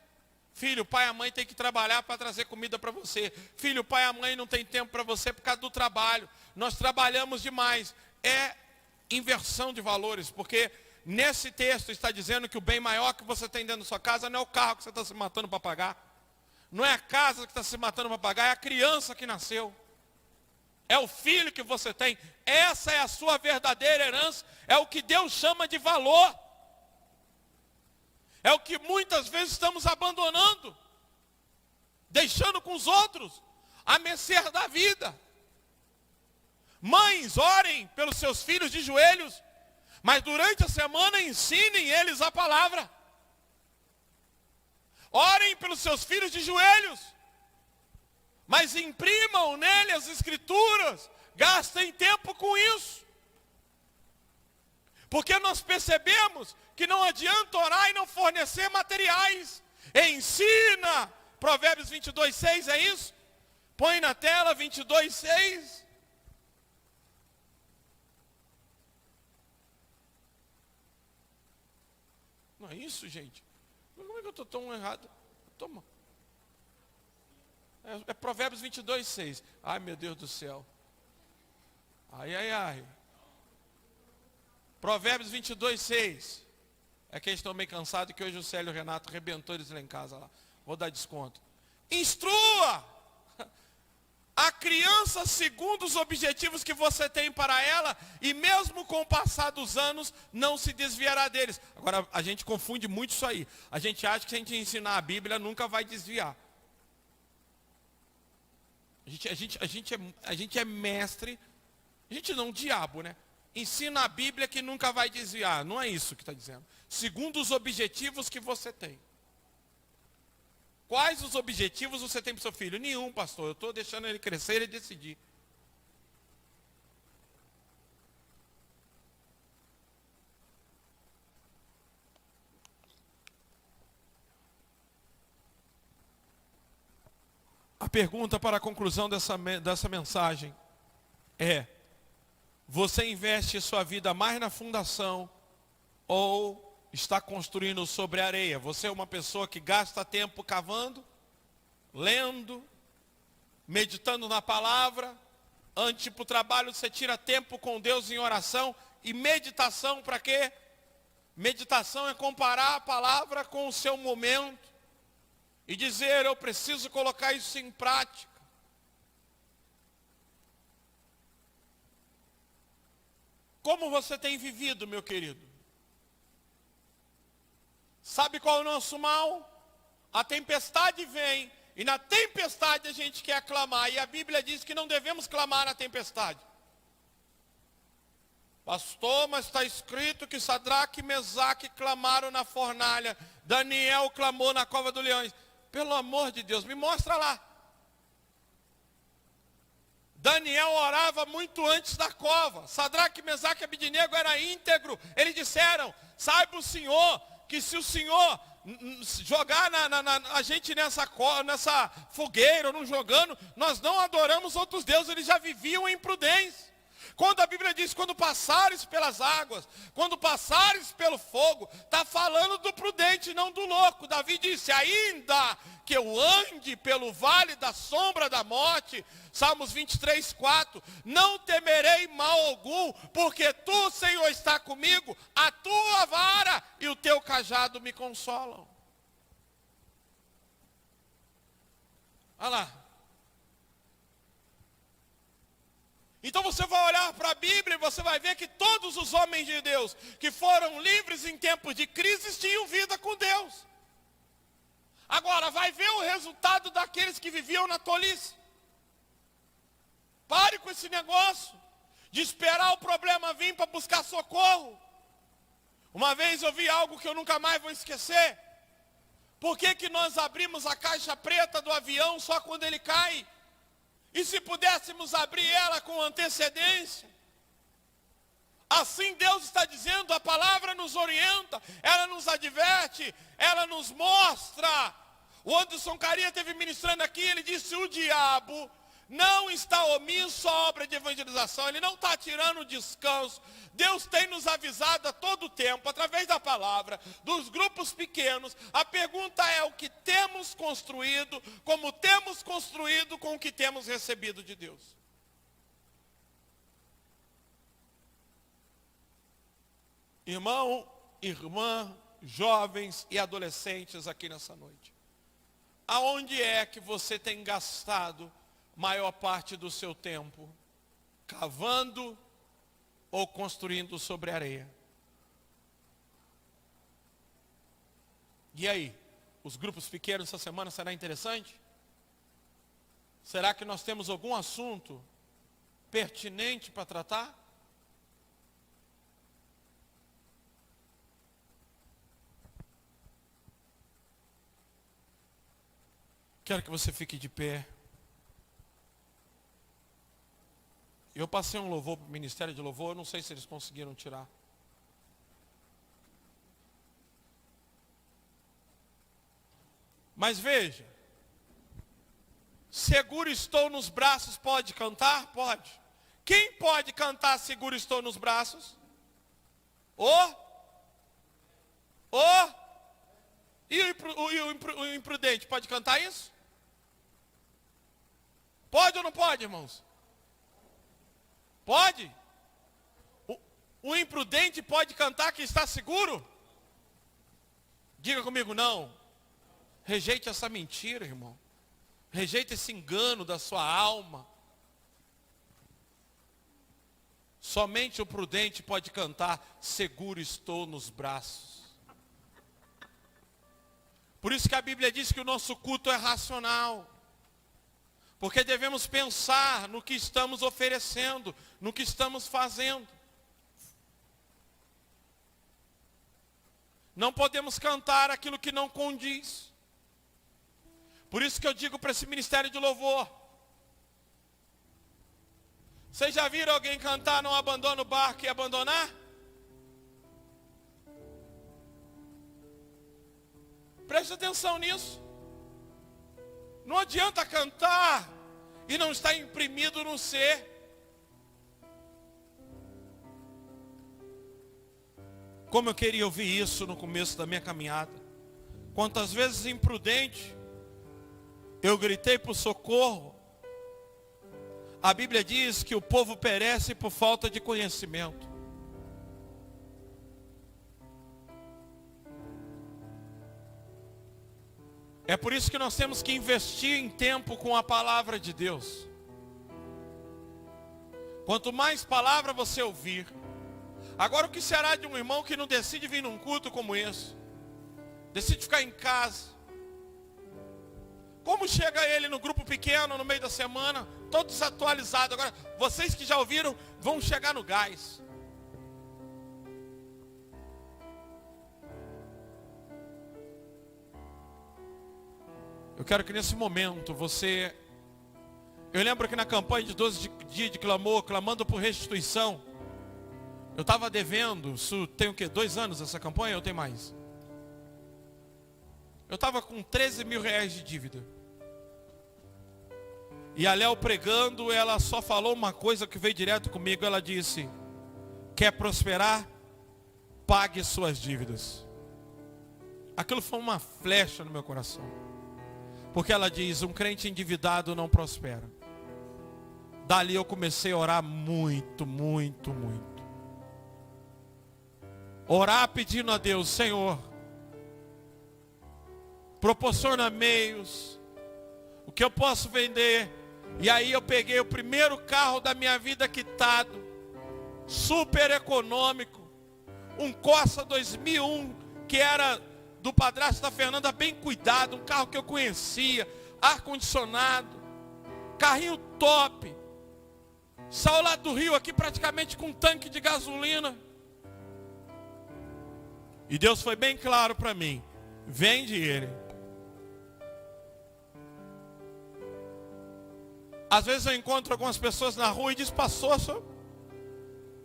Speaker 1: Filho, o pai e a mãe tem que trabalhar para trazer comida para você. Filho, o pai e a mãe não tem tempo para você por causa do trabalho. Nós trabalhamos demais. É inversão de valores, porque nesse texto está dizendo que o bem maior que você tem dentro da sua casa não é o carro que você está se matando para pagar. Não é a casa que está se matando para pagar, é a criança que nasceu. É o filho que você tem. Essa é a sua verdadeira herança. É o que Deus chama de valor. É o que muitas vezes estamos abandonando. Deixando com os outros. A mercê da vida. Mães, orem pelos seus filhos de joelhos. Mas durante a semana ensinem eles a palavra. Orem pelos seus filhos de joelhos. Mas imprimam nele as escrituras. Gastem tempo com isso. Porque nós percebemos que não adianta orar e não fornecer materiais. Ensina. Provérbios 22:6, é isso? Põe na tela 22:6. Não é isso, gente? Como é que eu estou tão errado? Toma. É Provérbios 22:6. Ai, meu Deus do céu. Ai, ai, ai. Provérbios 22:6. É que eles estão meio cansados que hoje o Célio e o Renato arrebentou eles lá em casa. Lá. Vou dar desconto. Instrua a criança segundo os objetivos que você tem para ela, e mesmo com o passar dos anos, não se desviará deles. Agora, a gente confunde muito isso aí. A gente acha que se a gente ensinar a Bíblia, nunca vai desviar. A gente é mestre, a gente não diabo, né? Ensina a Bíblia que nunca vai desviar. Não é isso que está dizendo. Segundo os objetivos que você tem. Quais os objetivos você tem para o seu filho? Nenhum, pastor. Eu estou deixando ele crescer e decidir. A pergunta para a conclusão dessa mensagem é: você investe sua vida mais na fundação ou está construindo sobre a areia? Você é uma pessoa que gasta tempo cavando, lendo, meditando na palavra. Antes para o trabalho você tira tempo com Deus em oração. E meditação para quê? Meditação é comparar a palavra com o seu momento e dizer: eu preciso colocar isso em prática. Como você tem vivido, meu querido? Sabe qual é o nosso mal? A tempestade vem, e na tempestade a gente quer clamar, e a Bíblia diz que não devemos clamar na tempestade. Pastor, mas está escrito que Sadraque e Mesaque clamaram na fornalha, Daniel clamou na cova dos leões. Pelo amor de Deus, me mostra lá. Daniel orava muito antes da cova. Sadraque, Mesaque e Abednego era íntegro. Eles disseram: saiba o Senhor que se o Senhor jogar a gente nessa fogueira ou não jogando, nós não adoramos outros deuses. Eles já viviam em prudência. Quando a Bíblia diz: quando passares pelas águas, quando passares pelo fogo, está falando do prudente, não do louco. Davi disse: ainda que eu ande pelo vale da sombra da morte, Salmos 23:4, não temerei mal algum, porque tu, Senhor, está comigo, a tua vara e o teu cajado me consolam. Olha lá. Então você vai olhar para a Bíblia e você vai ver que todos os homens de Deus que foram livres em tempos de crise tinham vida com Deus. Agora vai ver o resultado daqueles que viviam na tolice. Pare com esse negócio de esperar o problema vir para buscar socorro. Uma vez eu vi algo que eu nunca mais vou esquecer. Por que nós abrimos a caixa preta do avião só quando ele cai? E se pudéssemos abrir ela com antecedência? Assim Deus está dizendo, a palavra nos orienta, ela nos adverte, ela nos mostra. O Anderson Carinha esteve ministrando aqui, ele disse: o diabo não está omisso à obra de evangelização, ele não está tirando o descanso. Deus tem nos avisado a todo tempo, através da palavra, dos grupos pequenos. A pergunta é o que temos construído, como temos construído com o que temos recebido de Deus. Irmão, irmã, jovens e adolescentes aqui nessa noite. Aonde é que você tem gastado maior parte do seu tempo? Cavando ou construindo sobre a areia? E aí? Os grupos pequenos essa semana será interessante? Será que nós temos algum assunto pertinente para tratar? Quero que você fique de pé. Eu passei um louvor para o Ministério de Louvor, eu não sei se eles conseguiram tirar. Mas veja, seguro estou nos braços, pode cantar? Pode. Quem pode cantar seguro estou nos braços? E o imprudente pode cantar isso? Pode ou não pode, irmãos? Pode? O imprudente pode cantar que está seguro? Diga comigo, não. Rejeite essa mentira, irmão. Rejeite esse engano da sua alma. Somente o prudente pode cantar, seguro estou nos braços. Por isso que a Bíblia diz que o nosso culto é racional. Porque devemos pensar no que estamos oferecendo, no que estamos fazendo. Não podemos cantar aquilo que não condiz. Por isso que eu digo para esse ministério de louvor. Vocês já viram alguém cantar não abandona o barco e abandonar? Preste atenção nisso. Não adianta cantar e não estar imprimido no ser. Como eu queria ouvir isso no começo da minha caminhada. Quantas vezes imprudente eu gritei por socorro. A Bíblia diz que o povo perece por falta de conhecimento. É por isso que nós temos que investir em tempo com a palavra de Deus. Quanto mais palavra você ouvir. Agora o que será de um irmão que não decide vir num culto como esse? Decide ficar em casa. Como chega ele no grupo pequeno, no meio da semana, todo desatualizado. Agora, vocês que já ouviram, vão chegar no gás. Eu quero que nesse momento você... Eu lembro que na campanha de 12 dias de clamor, clamando por restituição, eu estava devendo, isso tem o quê? 2 anos essa campanha ou tem mais? Eu estava com 13 mil reais de dívida. E a Léo pregando, ela só falou uma coisa que veio direto comigo. Ela disse, quer prosperar? Pague suas dívidas. Aquilo foi uma flecha no meu coração. Porque ela diz, um crente endividado não prospera. Dali eu comecei a orar muito, muito, muito. Orar pedindo a Deus, Senhor, proporciona meios, o que eu posso vender. E aí eu peguei o primeiro carro da minha vida quitado, super econômico, um Corsa 2001, que era do padrasto da Fernanda, bem cuidado, um carro que eu conhecia, ar-condicionado, carrinho top. Saiu lá do Rio aqui praticamente com um tanque de gasolina. E Deus foi bem claro para mim, vende ele. Às vezes eu encontro algumas pessoas na rua e diz, pastor,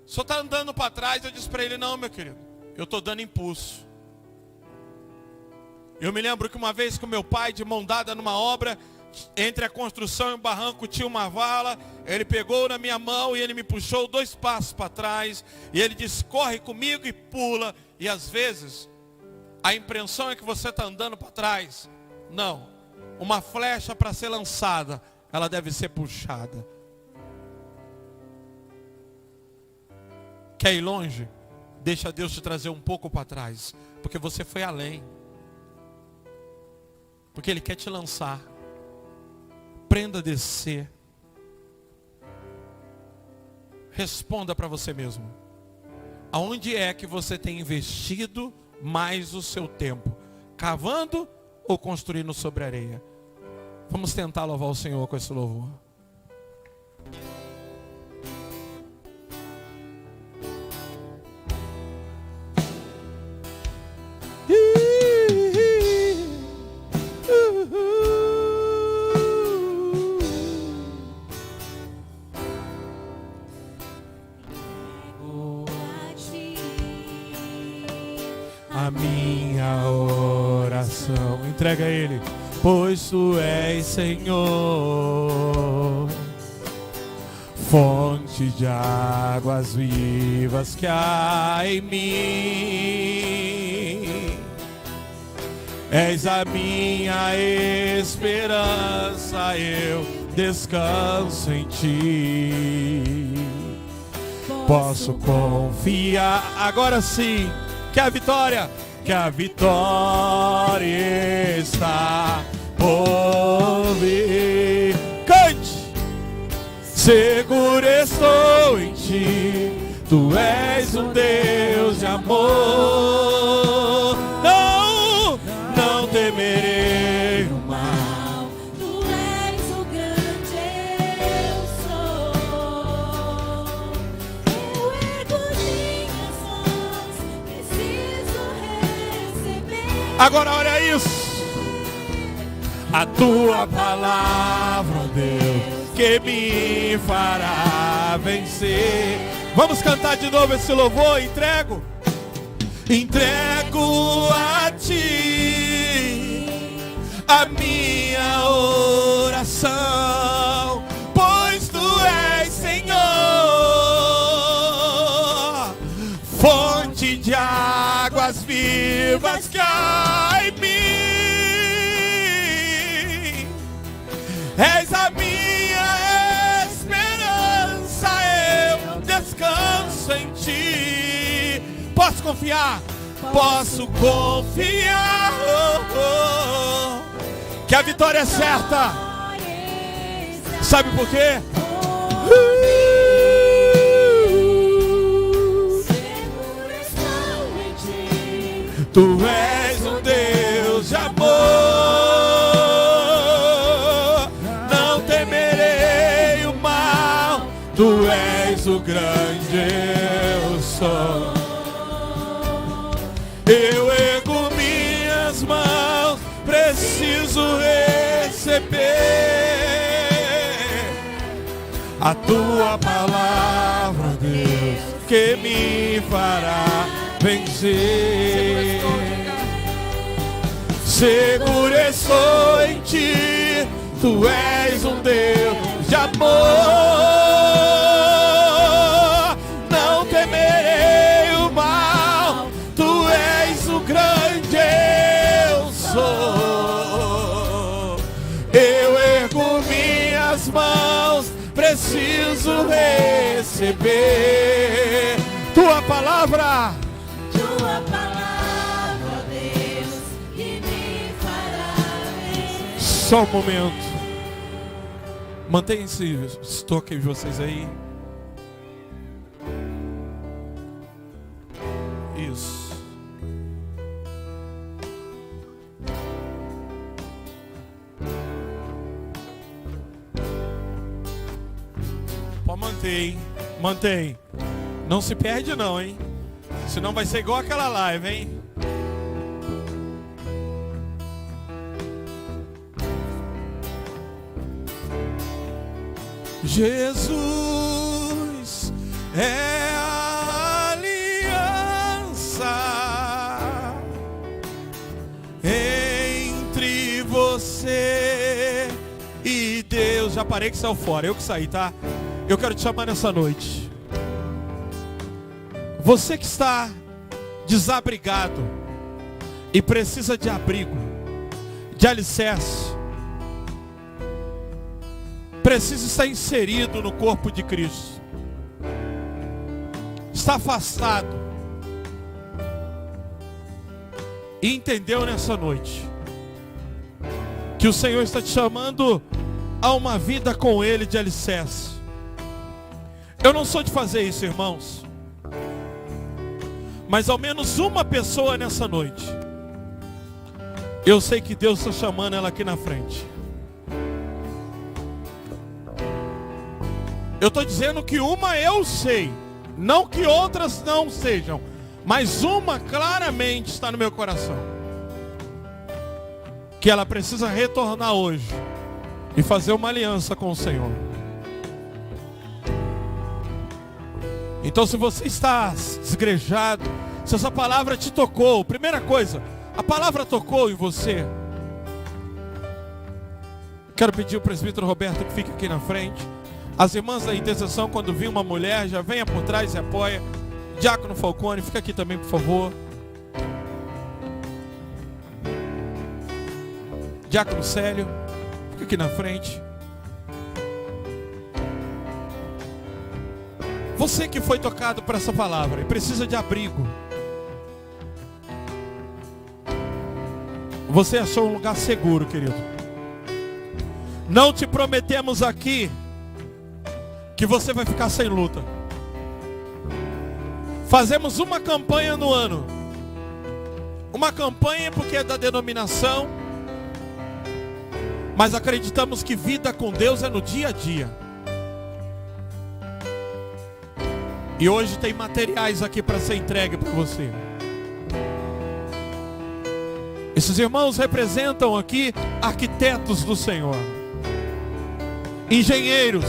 Speaker 1: só está andando para trás. Eu disse para ele, não, meu querido, eu estou dando impulso. Eu me lembro que uma vez com meu pai, de mão dada numa obra, Entre a construção e o barranco tinha uma vala. Ele pegou na minha mão e ele me puxou 2 passos para trás. E ele disse, corre comigo e pula. E às vezes, a impressão é que você está andando para trás. Não. Uma flecha para ser lançada, ela deve ser puxada. Quer ir longe? Deixa Deus te trazer um pouco para trás. Porque você foi além. Porque Ele quer te lançar. Aprenda a descer. Responda para você mesmo. Aonde é que você tem investido mais o seu tempo? Cavando ou construindo sobre areia? Vamos tentar louvar o Senhor com esse louvor. A minha oração, entrega a Ele, pois Tu és Senhor, fonte de águas vivas que há em mim. És a minha esperança, eu descanso em Ti. Posso confiar, agora sim, que a vitória está por vir. Cante! Seguro estou em Ti, Tu és um Deus de amor. Não temerei o mal.
Speaker 2: Tu és o grande eu sou. Eu ergo minhas mãos, preciso receber.
Speaker 1: Agora olha isso. A Tua palavra, Deus, que me fará vencer. Vamos cantar de novo esse louvor. Entrego a Ti a minha oração, pois Tu és Senhor, fonte de águas vivas que há em mim. És a minha esperança, eu descanso em Ti. Posso confiar? Posso confiar, que a vitória é certa. Sabe por quê? Tu és um Deus de amor. Não temerei o mal. Tu és o grande eu sou. Eu ergo minhas mãos, preciso receber a Tua palavra, Deus, que me fará vencer. Seguro estou em Ti, Tu és um Deus de amor. Não temerei o mal, Tu és o grande eu sou. Eu ergo minhas mãos, preciso receber Tua palavra.
Speaker 2: Tua palavra, Deus, que me fará vencer.
Speaker 1: Só um momento. Mantenha esse estoque de vocês aí. Isso. Pode manter, hein? Mantém. Não se perde não, hein? Senão vai ser igual aquela live, hein? Jesus é a aliança entre você reparei que saiu fora, eu que saí, tá? Eu quero te chamar nessa noite. Você que está desabrigado e precisa de abrigo, de alicerce, precisa estar inserido no corpo de Cristo. Está afastado e entendeu nessa noite que o Senhor está te chamando a uma vida com Ele de alicerce. Eu não sou de fazer isso, irmãos, mas ao menos uma pessoa nessa noite, eu sei que Deus está chamando ela aqui na frente. Eu estou dizendo que uma eu sei, não que outras não sejam, mas uma claramente está no meu coração, que ela precisa retornar hoje e fazer uma aliança com o Senhor. Então, se você está desigrejado, se essa palavra te tocou, primeira coisa, a palavra tocou em você, quero pedir ao presbítero Roberto que fique aqui na frente. As irmãs da intercessão, quando vir uma mulher, já venha por trás e apoia. Diácono Falcone, fica aqui também, por favor. Diácono Célio, fica aqui na frente. Você que foi tocado por essa palavra e precisa de abrigo, você achou um lugar seguro, querido. Não te prometemos aqui que você vai ficar sem luta. Fazemos uma campanha no ano. Uma campanha porque é da denominação, mas acreditamos que vida com Deus é no dia a dia. E hoje tem materiais aqui para ser entregue para você. Esses irmãos representam aqui arquitetos do Senhor, engenheiros,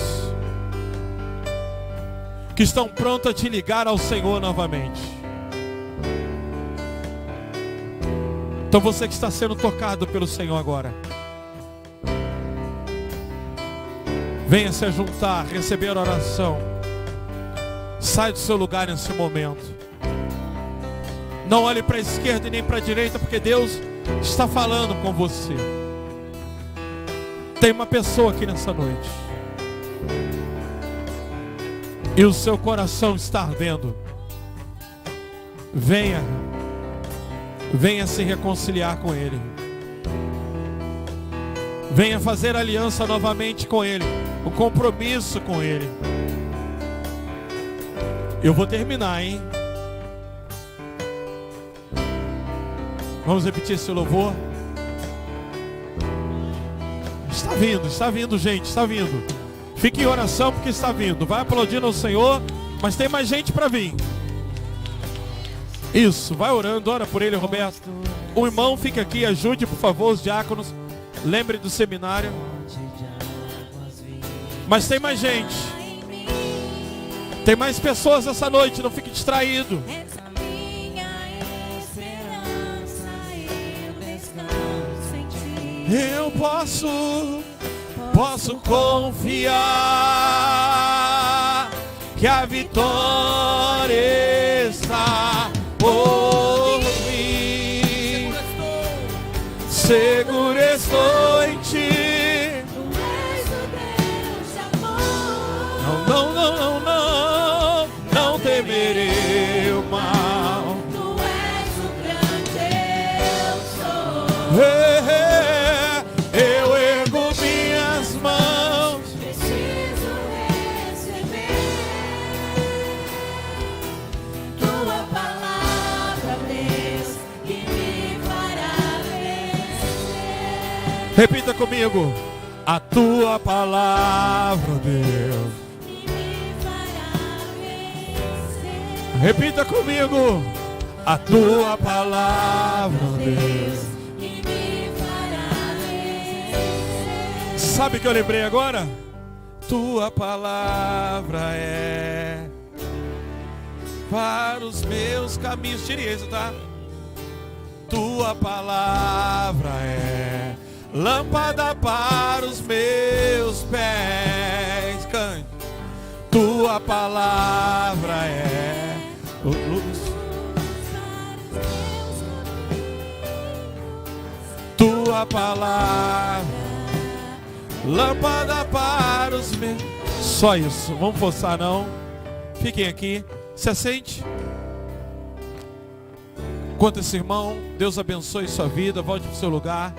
Speaker 1: que estão prontos a te ligar ao Senhor novamente. Então você que está sendo tocado pelo Senhor agora, venha se juntar, receber a oração. Sai do seu lugar nesse momento. Não olhe para a esquerda e nem para a direita, porque Deus está falando com você. Tem uma pessoa aqui nessa noite e o seu coração está ardendo. Venha se reconciliar com Ele. Venha fazer aliança novamente com Ele, o compromisso com Ele. Eu vou terminar, hein? Vamos repetir esse louvor. Está vindo, gente, está vindo. Fique em oração porque está vindo. Vai aplaudindo ao Senhor, mas tem mais gente para vir. Isso, vai orando, ora por ele, Roberto. O irmão fica aqui, ajude por favor os diáconos. Lembre do seminário. Mas tem mais gente. Tem mais pessoas essa noite, não fique distraído.
Speaker 2: Essa minha esperança, eu descanso em ti.
Speaker 1: Eu posso confiar que a vitória está por mim. Seguro estou em ti.
Speaker 2: Tu és o Deus de amor.
Speaker 1: Não temerei o mal.
Speaker 2: Tu és o grande eu sou.
Speaker 1: Eu ergo minhas mãos.
Speaker 2: Preciso receber tua palavra, Deus, que me fará vencer.
Speaker 1: Repita comigo. A tua palavra, Deus.
Speaker 2: Que me fará vencer.
Speaker 1: Repita comigo. A tua palavra, Deus.
Speaker 2: Que me fará vencer.
Speaker 1: Sabe o que eu lembrei agora? Tua palavra é para os meus caminhos. Tire isso, tá? Tua palavra é lâmpada para os meus pés Tua palavra é luz. Tua palavra, lâmpada para os meus. Só isso, vamos forçar não. Fiquem aqui, se assente. Enquanto esse irmão, Deus abençoe sua vida, volte para o seu lugar.